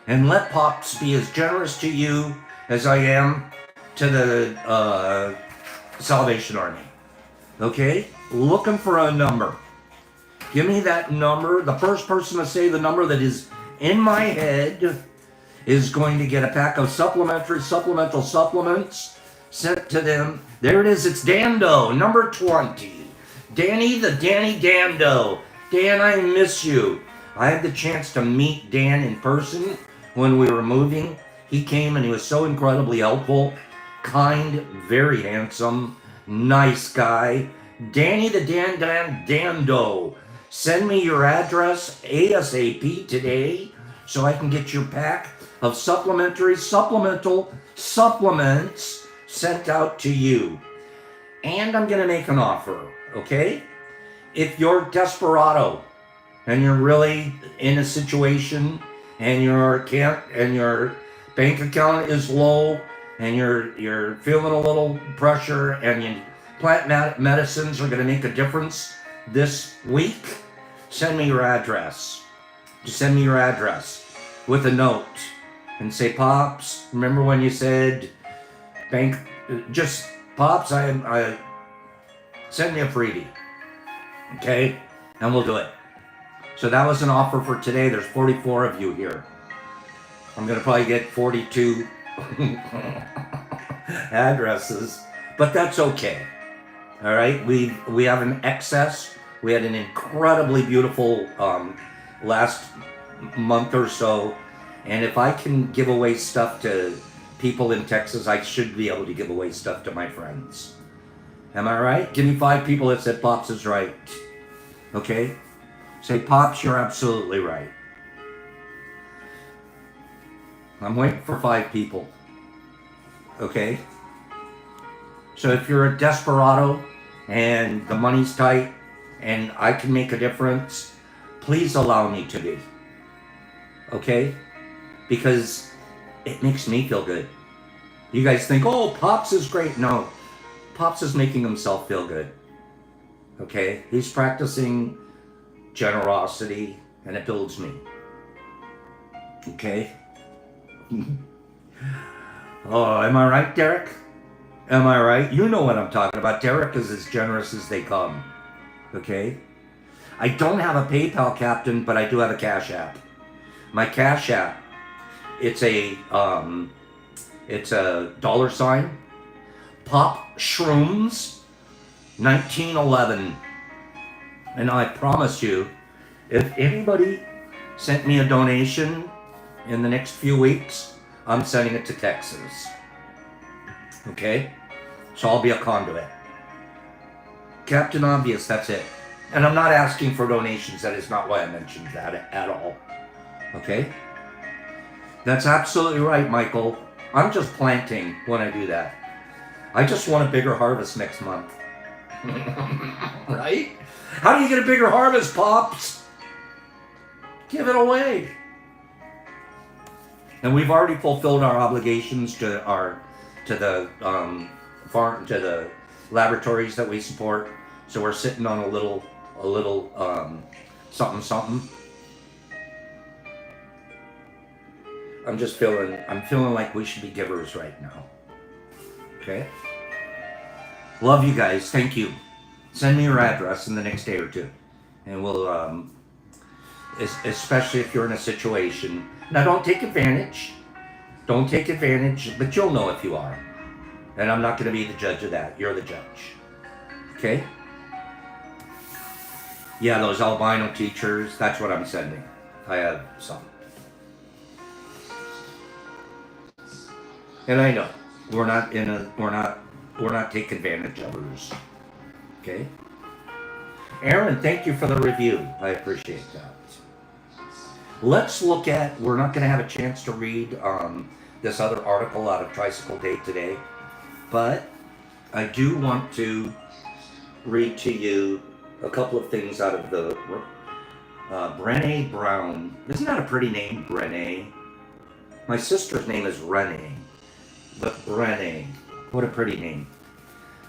And let Pops be as generous to you as I am to the Salvation Army. Okay? Looking for a number. Give me that number. The first person to say the number that is in my head is going to get a pack of supplemental supplements sent to them. There it is. It's Dando, number 20. Danny Dando. Dan, I miss you. I had the chance to meet Dan in person when we were moving, He came and he was so incredibly helpful, kind, very handsome, nice guy. Danny the Dando, send me your address ASAP today so I can get your pack of supplemental supplements sent out to you. And I'm gonna make an offer, okay? If you're desperado and you're really in a situation and your bank account is low and you're feeling a little pressure and plant medicines are gonna make a difference this week, send me your address. Just send me your address with a note and say, Pops, remember when you said bank, just Pops, I send me a freebie, okay? And we'll do it. So that was an offer for today. There's 44 of you here. I'm gonna probably get 42 addresses, but that's okay. All right, we have an excess. We had an incredibly beautiful last month or so, and if I can give away stuff to people in Texas, I should be able to give away stuff to my friends. Am I right? Give me 5 people that said Pops is right. Okay? Say, Pops, you're absolutely right. I'm waiting for 5 people. Okay? So if you're a desperado and the money's tight and I can make a difference, please allow me to be. Okay? Because it makes me feel good. You guys think, oh, Pops is great. No, Pops is making himself feel good. Okay? He's practicing generosity and it builds me. Okay? Oh, am I right, Derek? Am I right? You know what I'm talking about. Derek is as generous as they come. Okay? I don't have a PayPal, Captain, but I do have a Cash App. My Cash App, it's a $, Pop Shrooms 1911. And I promise you, if anybody sent me a donation in the next few weeks, I'm sending it to Texas. Okay? So I'll be a conduit. Captain Obvious, that's it. And I'm not asking for donations. That is not why I mentioned that at all. Okay? That's absolutely right, Michael. I'm just planting when I do that. I just want a bigger harvest next month. Right? How do you get a bigger harvest, Pops? Give it away. And we've already fulfilled our obligations to the laboratories that we support. So we're sitting on a little something. I'm feeling like we should be givers right now. Okay? Love you guys. Thank you. Send me your address in the next day or two. And we'll, especially if you're in a situation. Now, don't take advantage. Don't take advantage, but you'll know if you are. And I'm not going to be the judge of that. You're the judge. Okay? Yeah, those albino teachers, that's what I'm sending. I have some. And I know we're not taking advantage of others. Okay? Aaron, thank you for the review. I appreciate that. Let's look at, we're not going to have a chance to read this other article out of Tricycle Day today, but I do want to read to you a couple of things out of the Brené Brown. Isn't that a pretty name, Brené? My sister's name is Renee, but Brené, what a pretty name.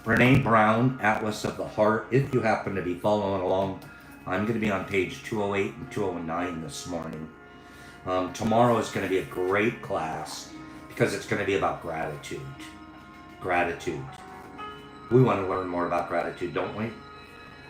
Brené Brown, Atlas of the Heart. If you happen to be following along, I'm going to be on page 208 and 209 this morning. Tomorrow is going to be a great class because it's going to be about gratitude. Gratitude. We want to learn more about gratitude, don't we?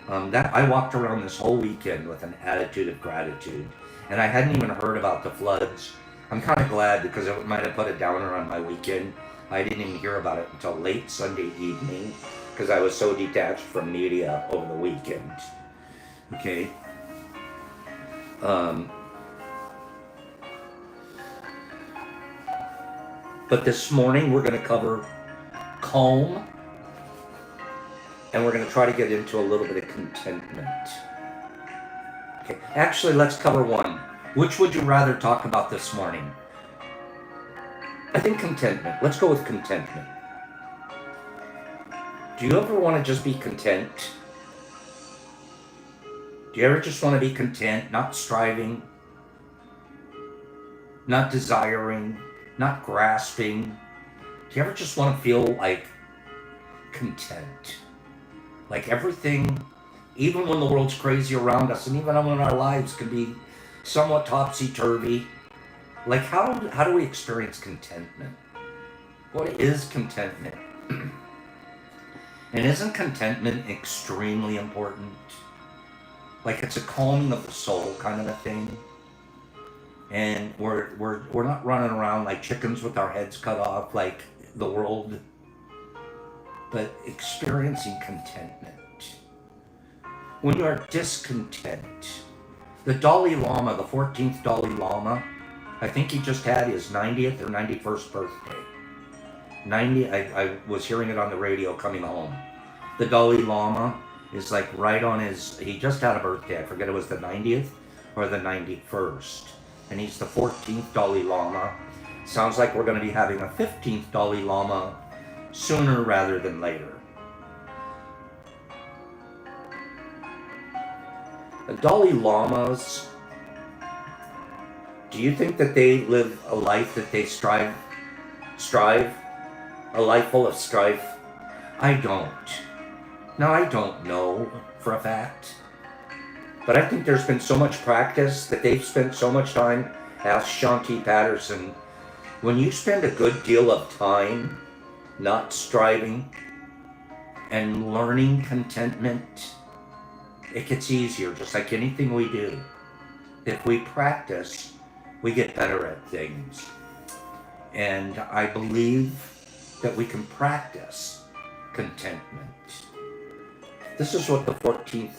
I walked around this whole weekend with an attitude of gratitude, and I hadn't even heard about the floods. I'm kind of glad because it might have put a downer on my weekend. I didn't even hear about it until late Sunday evening because I was so detached from media over the weekend. Okay. But this morning we're going to cover calm, and we're going to try to get into a little bit of contentment. Okay, actually, let's cover one. Which would you rather talk about this morning? I think contentment. Let's go with contentment. Do you ever want to just be content? Do you ever just want to be content, not striving, not desiring, not grasping? Do you ever just want to feel like content? Like everything, even when the world's crazy around us, and even when our lives can be somewhat topsy-turvy, like how do we experience contentment? What is contentment? And isn't contentment extremely important? Like it's a calming of the soul kind of a thing. And we're not running around like chickens with our heads cut off like the world, but experiencing contentment. When you are discontent, the Dalai Lama, the 14th Dalai Lama, I think he just had his 90th or 91st birthday. 90, I was hearing it on the radio coming home. The Dalai Lama is like right on his, he just had a birthday. I forget it was the 90th or the 91st. And he's the 14th Dalai Lama. Sounds like we're going to be having a 15th Dalai Lama sooner rather than later. The Dalai Lamas, do you think that they live a life that they strive, a life full of strife? I don't. Now, I don't know for a fact, but I think there's been so much practice that they've spent so much time. Ask Shanti Patterson. When you spend a good deal of time not striving and learning contentment, it gets easier, just like anything we do. If we practice, we get better at things. And I believe that we can practice contentment. This is what the 14th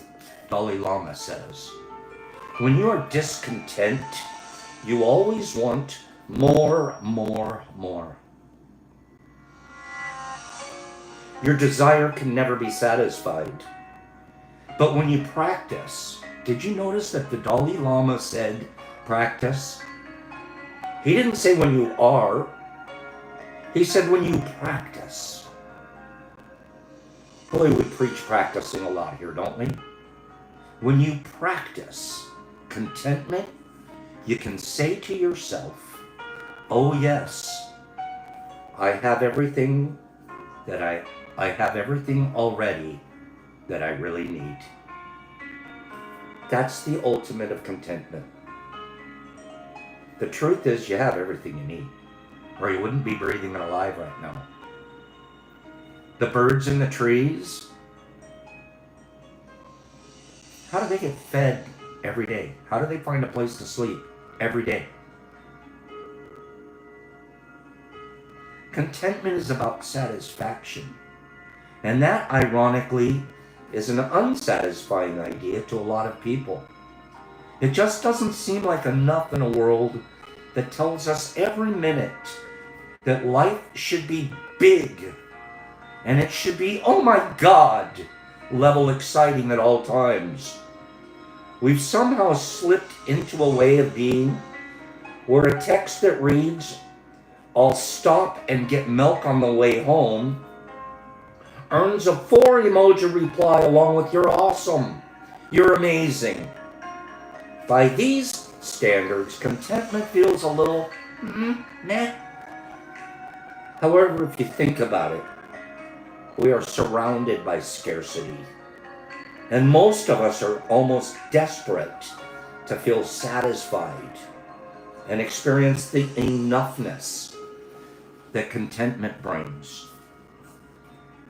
Dalai Lama says. When you are discontent, you always want more, more, more. Your desire can never be satisfied. But when you practice, did you notice that the Dalai Lama said practice? He didn't say when you are. He said when you practice. Boy, we preach practicing a lot here, don't we? When you practice contentment, you can say to yourself, oh yes, I have everything that I have everything already that I really need. That's the ultimate of contentment. The truth is you have everything you need, or you wouldn't be breathing and alive right now. The birds in the trees, how do they get fed every day? How do they find a place to sleep every day? Contentment is about satisfaction. And that, ironically, is an unsatisfying idea to a lot of people. It just doesn't seem like enough in a world that tells us every minute that life should be big and it should be, oh my God, level exciting at all times. We've somehow slipped into a way of being where a text that reads, I'll stop and get milk on the way home, earns a 4 emoji reply along with you're awesome, you're amazing. By these standards, contentment feels a little meh. However, if you think about it, we are surrounded by scarcity. And most of us are almost desperate to feel satisfied and experience the enoughness that contentment brings.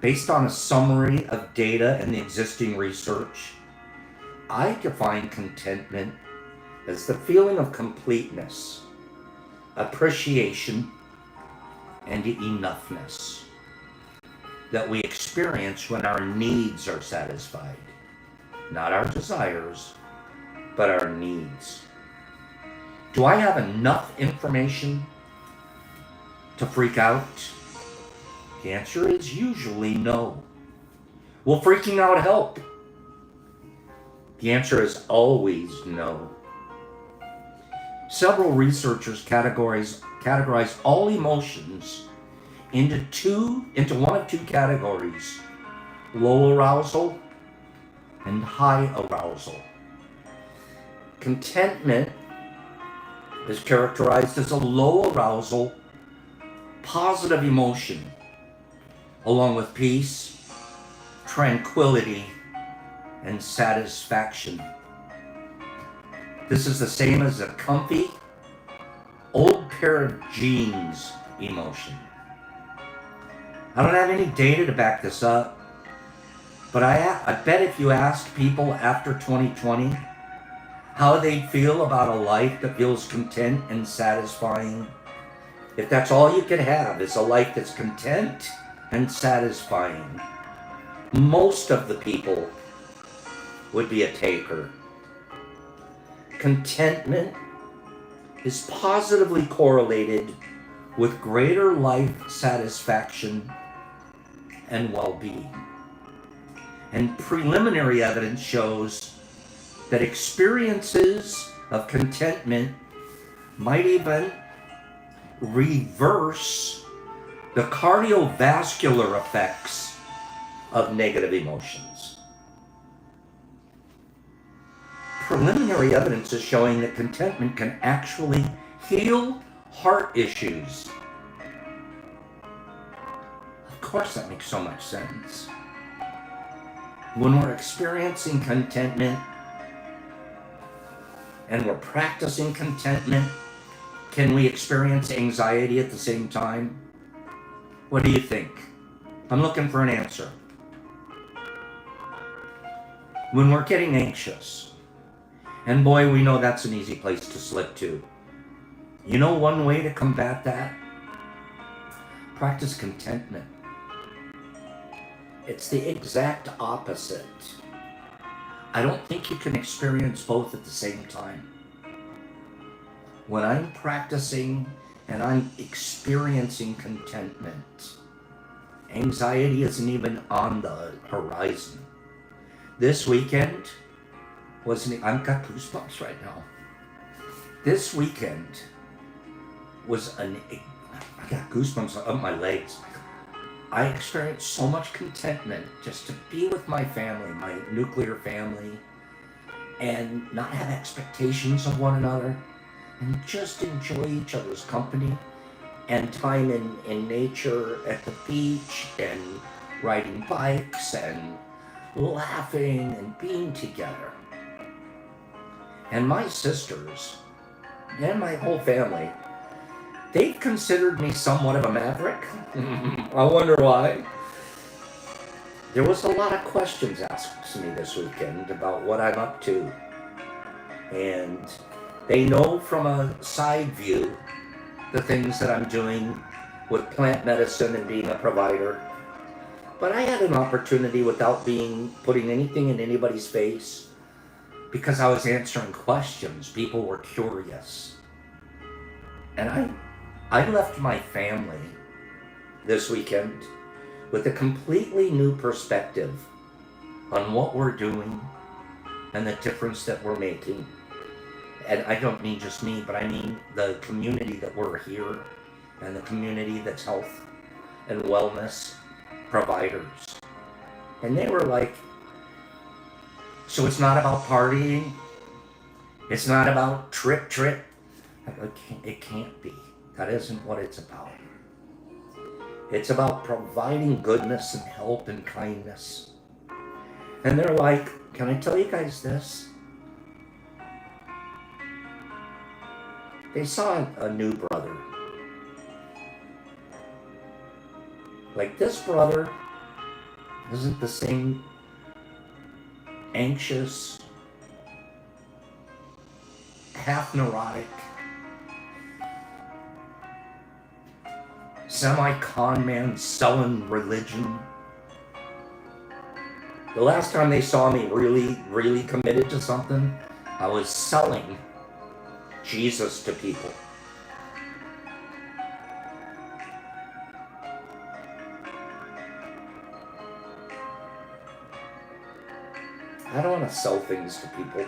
Based on a summary of data and the existing research, I define contentment as the feeling of completeness, appreciation, and enoughness that we experience when our needs are satisfied. Not our desires, but our needs. Do I have enough information to freak out? The answer is usually no. Will freaking out help? The answer is always no. Several researchers categorize all emotions into one of two categories: low arousal and high arousal. Contentment is characterized as a low arousal, positive emotion, along with peace, tranquility, and satisfaction. This is the same as a comfy, old pair of jeans emotion. I don't have any data to back this up, but I bet if you asked people after 2020 how they feel about a life that feels content and satisfying, if that's all you can have is a life that's content and satisfying, most of the people would be a taker. Contentment is positively correlated with greater life satisfaction and well-being. And preliminary evidence shows that experiences of contentment might even reverse the cardiovascular effects of negative emotions. Preliminary evidence is showing that contentment can actually heal heart issues. Of course, that makes so much sense. When we're experiencing contentment and we're practicing contentment, can we experience anxiety at the same time? What do you think? I'm looking for an answer. When we're getting anxious, and boy, we know that's an easy place to slip to. You know one way to combat that? Practice contentment. It's the exact opposite. I don't think you can experience both at the same time. When I'm practicing and I'm experiencing contentment, anxiety isn't even on the horizon. This weekend I've got goosebumps right now. This weekend I got goosebumps up my legs. I experienced so much contentment just to be with my family, my nuclear family, and not have expectations of one another, and just enjoy each other's company and time in nature at the beach and riding bikes and laughing and being together. And my sisters and my whole family, they've considered me somewhat of a maverick. I wonder why. There was a lot of questions asked to me this weekend about what I'm up to. And they know from a side view the things that I'm doing with plant medicine and being a provider. But I had an opportunity without putting anything in anybody's face, because I was answering questions. People were curious. And I left my family this weekend with a completely new perspective on what we're doing and the difference that we're making. And I don't mean just me, but I mean the community that we're here and the community that's health and wellness providers. And they were like, so it's not about partying? It's not about trip? It can't be. That isn't what it's about. It's about providing goodness and help and kindness. And they're like, can I tell you guys this? They saw a new brother. Like, this brother isn't the same anxious, half neurotic, semi-con man selling religion. The last time they saw me really committed to something, I was selling Jesus to people. I don't want to sell things to people.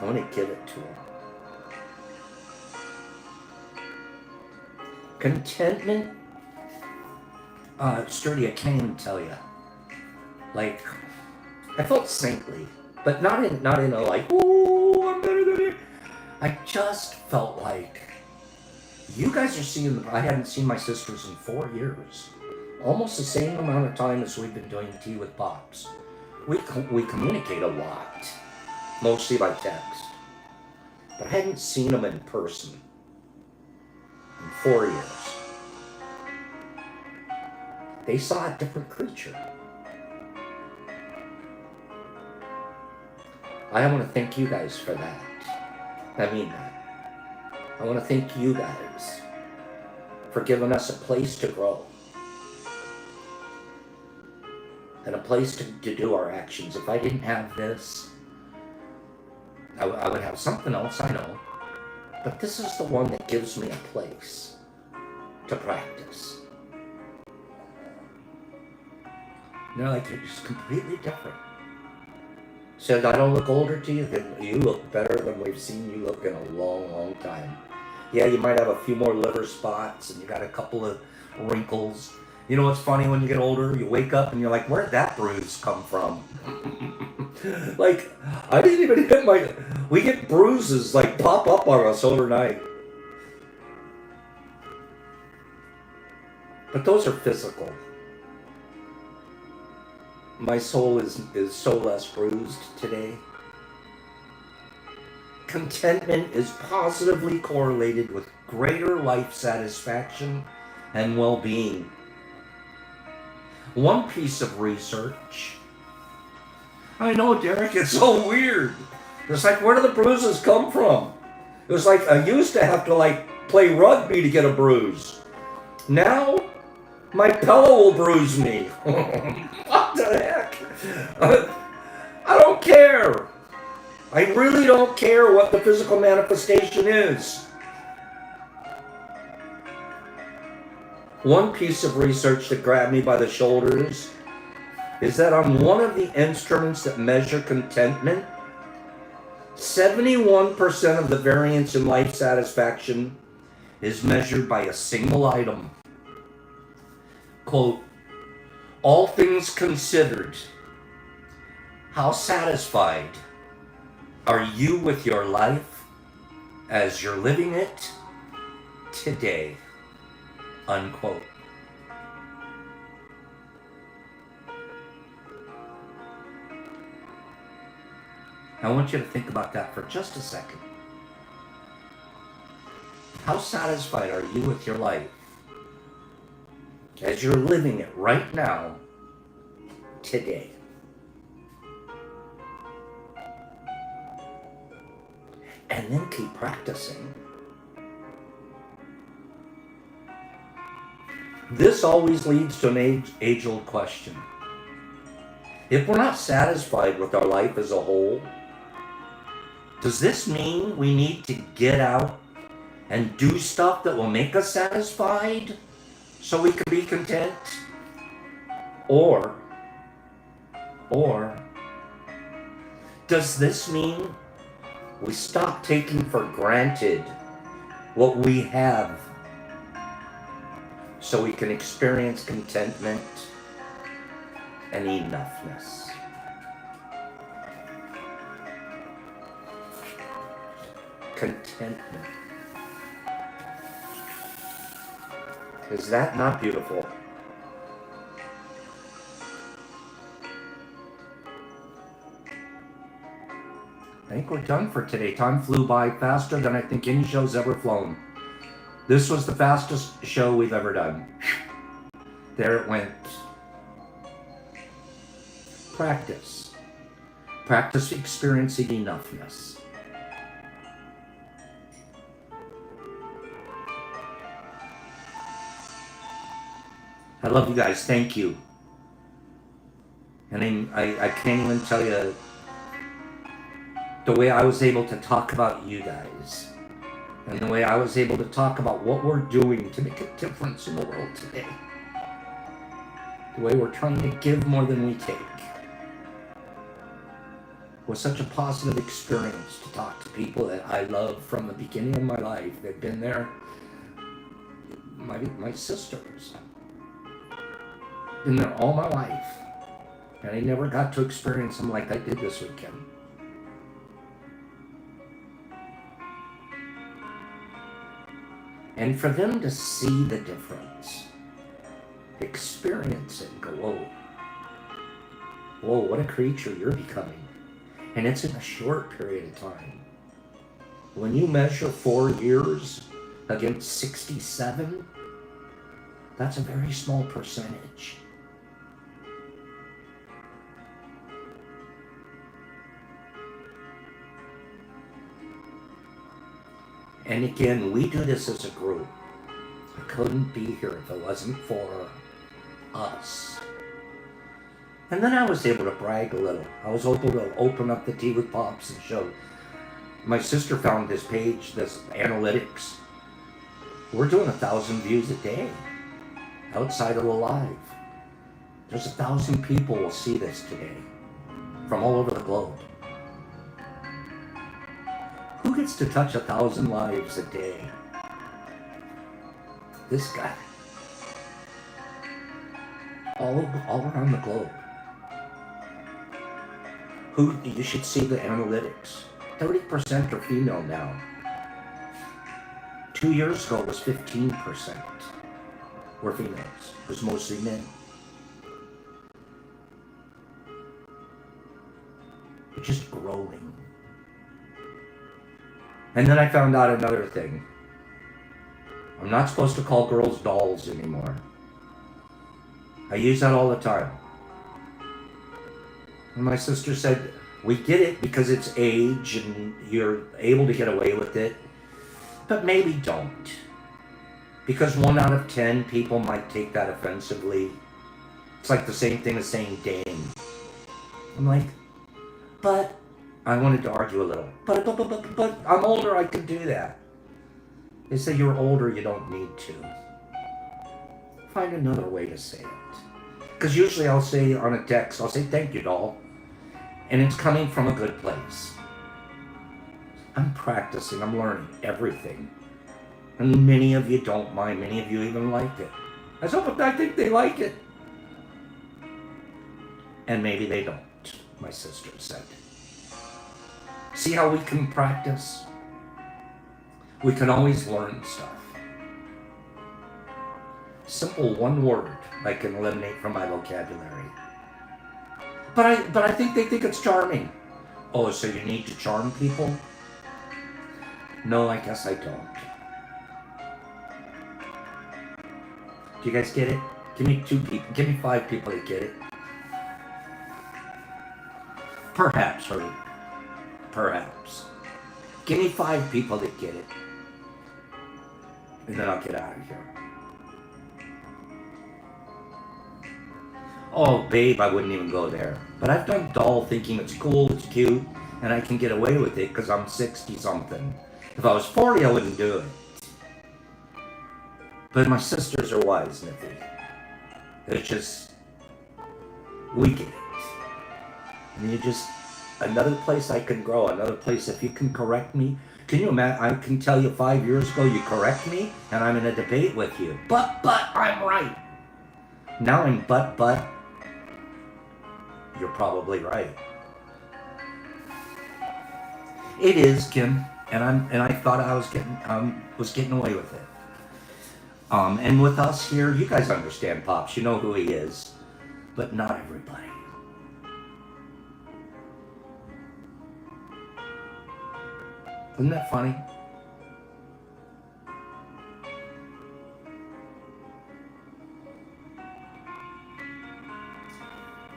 I want to give it to them. Contentment, Sturdy, I can't even tell you. Like, I felt saintly, but not in a like, ooh, I'm better than you. I just felt like, you guys are seeing, I hadn't seen my sisters in 4 years. Almost the same amount of time as we've been doing Tea with Pops. We communicate a lot, mostly by text. But I hadn't seen them in person in 4 years. They saw a different creature. I want to thank you guys for that. I mean that. I want to thank you guys for giving us a place to grow and a place to do our actions. If I didn't have this, I would have something else, I know. But this is the one that gives me a place to practice. And they're like, you're just completely different. Said, I don't look older to you. You look better than we've seen you look in a long, long time. Yeah, you might have a few more liver spots and you got a couple of wrinkles. You know what's funny when you get older? You wake up and you're like, where'd that bruise come from? Like, I didn't even hit we get bruises like pop up on us overnight. But those are physical. My soul is so less bruised today. Contentment is positively correlated with greater life satisfaction and well-being. One piece of research. I know, Derek, it's so weird. It's like, where do the bruises come from? It was like, I used to have to play rugby to get a bruise. Now, my pillow will bruise me. What the heck? I don't care. I really don't care what the physical manifestation is. One piece of research that grabbed me by the shoulders is that on one of the instruments that measure contentment, 71% of the variance in life satisfaction is measured by a single item. Quote, all things considered, how satisfied are you with your life as you're living it today? Unquote. I want you to think about that for just a second. How satisfied are you with your life as you're living it right now, today? And then keep practicing. This always leads to an age-old question. If we're not satisfied with our life as a whole, does this mean we need to get out and do stuff that will make us satisfied so we can be content? Or does this mean we stop taking for granted what we have so we can experience contentment and enoughness? Contentment. Is that not beautiful? I think we're done for today. Time flew by faster than I think any show's ever flown. This was the fastest show we've ever done. There it went. Practice. Practice experiencing enoughness. I love you guys. Thank you. And I can't even tell you the way I was able to talk about you guys and the way I was able to talk about what we're doing to make a difference in the world today. The way we're trying to give more than we take. was such a positive experience to talk to people that I love from the beginning of my life. They've been there. My sisters. Been there all my life. And I never got to experience them like I did this weekend. And for them to see the difference, experience it, and go, whoa, what a creature you're becoming. And it's in a short period of time. When you measure 4 years against 67, that's a very small percentage. And again, we do this as a group. I couldn't be here if it wasn't for us. And then I was able to brag a little. I was able to open up the Tea with Pops and show. My sister found this page, this analytics. We're doing 1,000 views a day outside of the live. There's 1,000 people will see this today from all over the globe. Who gets to touch 1,000 lives a day? This guy. All around the globe. You should see the analytics. 30% are female now. 2 years ago it was 15% were females. It was mostly men. It's just growing. And then I found out another thing. I'm not supposed to call girls dolls anymore. I use that all the time. And my sister said, we get it because it's age and you're able to get away with it, but maybe don't. Because 1 out of 10 people might take that offensively. It's like the same thing as saying dang. I'm like, but I wanted to argue a little. But I'm older, I can do that. They say you're older, you don't need to. Find another way to say it. Because usually I'll say on a text, I'll say thank you, doll. And it's coming from a good place. I'm practicing, I'm learning everything. And many of you don't mind, many of you even like it. I think they like it. And maybe they don't, my sister said. See how we can practice? We can always learn stuff. Simple one word I can eliminate from my vocabulary. But I think they think it's charming. Oh, so you need to charm people? No, I guess I don't. Do you guys get it? Give me 2 people. Give me 5 people that get it. Perhaps, or perhaps. Give me 5 people that get it. And then I'll get out of here. Oh, babe, I wouldn't even go there. But I've done doll thinking it's cool, it's cute, and I can get away with it because I'm 60-something. If I was 40, I wouldn't do it. But my sisters are wise, Niffy. It's just, we get it. And you just, another place I can grow, another place, if you can correct me. Can you imagine, I can tell you 5 years ago you correct me, and I'm in a debate with you. But, I'm right. Now I'm but, you're probably right. It is, Kim, and I thought I was getting away with it. And with us here, you guys understand Pops, you know who he is, but not everybody. Isn't that funny?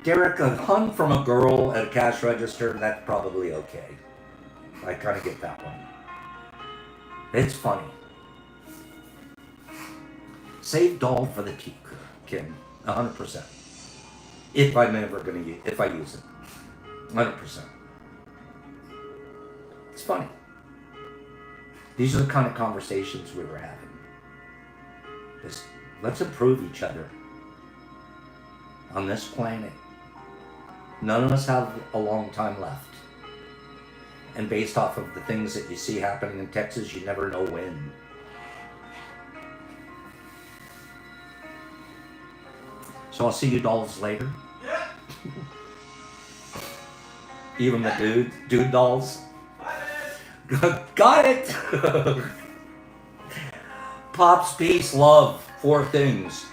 Derek, a hunt from a girl at a cash register, that's probably okay. I kind of get that one. It's funny. Save doll for the tea, Kim. 100%. If I'm ever going to use it. If I use it. 100%. It's funny. These are the kind of conversations we were having. Just, let's improve each other on this planet. None of us have a long time left. And based off of the things that you see happening in Texas, you never know when. So I'll see you dolls later.
Yeah.
Even the dude dolls. Got it. Pops, peace, love, 4 things.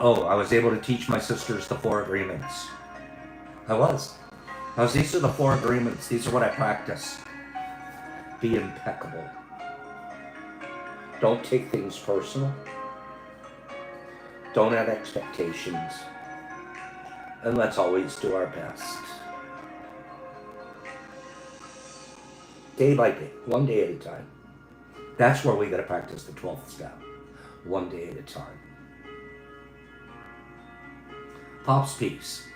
Oh, I was able to teach my sisters the 4 agreements. These are the 4 agreements. These are what I practice. Be impeccable. Don't take things personal. Don't have expectations. And let's always do our best. Day by day, one day at a time. That's where we got to practice the 12th step. One day at a time. Pops, peace.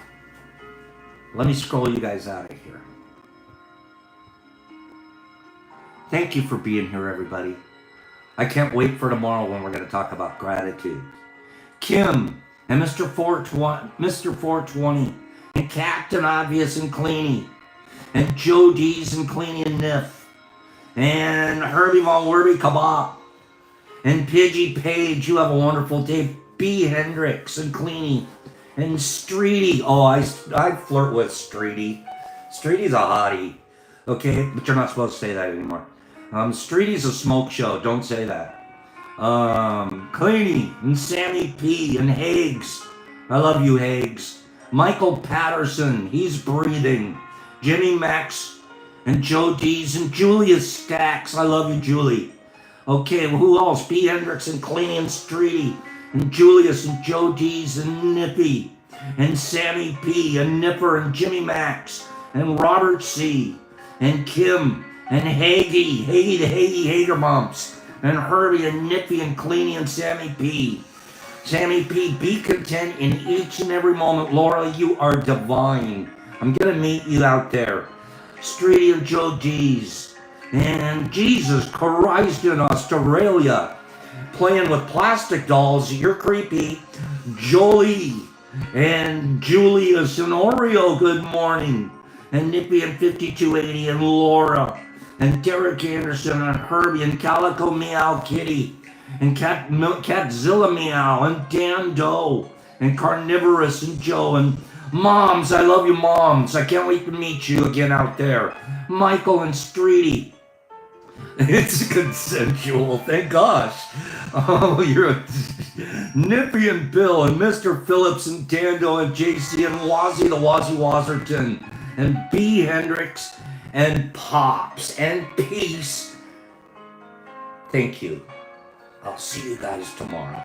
Let me scroll you guys out of here. Thank you for being here, everybody. I can't wait for tomorrow when we're going to talk about gratitude. Kim and Mr. 420 and Captain Obvious and Cleany and Joe D's and Cleany and Niff and Herbie Von Werby Kabop and Pidgey Page. You have a wonderful day. B. Hendricks and Cleany and Streety. Oh, I flirt with Streety. Streety's a hottie. Okay, but you're not supposed to say that anymore. Streety's a smoke show. Don't say that. Cleany and Sammy P and Hags. I love you, Hags. Michael Patterson. He's breathing. Jimmy Max and Joe D's and Julia Stacks. I love you, Julie. Okay, well, who else? B. Hendricks and Cleany and Streety and Julius and Joe D's and Nippy and Sammy P and Nipper and Jimmy Max and Robert C and Kim and Hagee the Hagee Hagerbumps and Herbie and Nippy and Cleany and Sammy P. Sammy P, be content in each and every moment. Laura, you are divine. I'm gonna meet you out there. Streety and Joe D's and Jesus Christ in Australia. Playing with plastic dolls, you're creepy. Jolie and Julius and Oreo, good morning. And Nippy and 5280 and Laura and Derek Anderson and Herbie and Calico Meow Kitty and Catzilla Meow and Dan Doe and Carnivorous and Joe and Moms. I love you, Moms. I can't wait to meet you again out there. Michael and Streety. It's consensual, thank gosh. Oh, you're a Nippy and Bill and Mr. Phillips and Dando and JC and Wazzy the Wazzy Wazerton and B. Hendricks and Pops and Peace. Thank you. I'll see you guys tomorrow.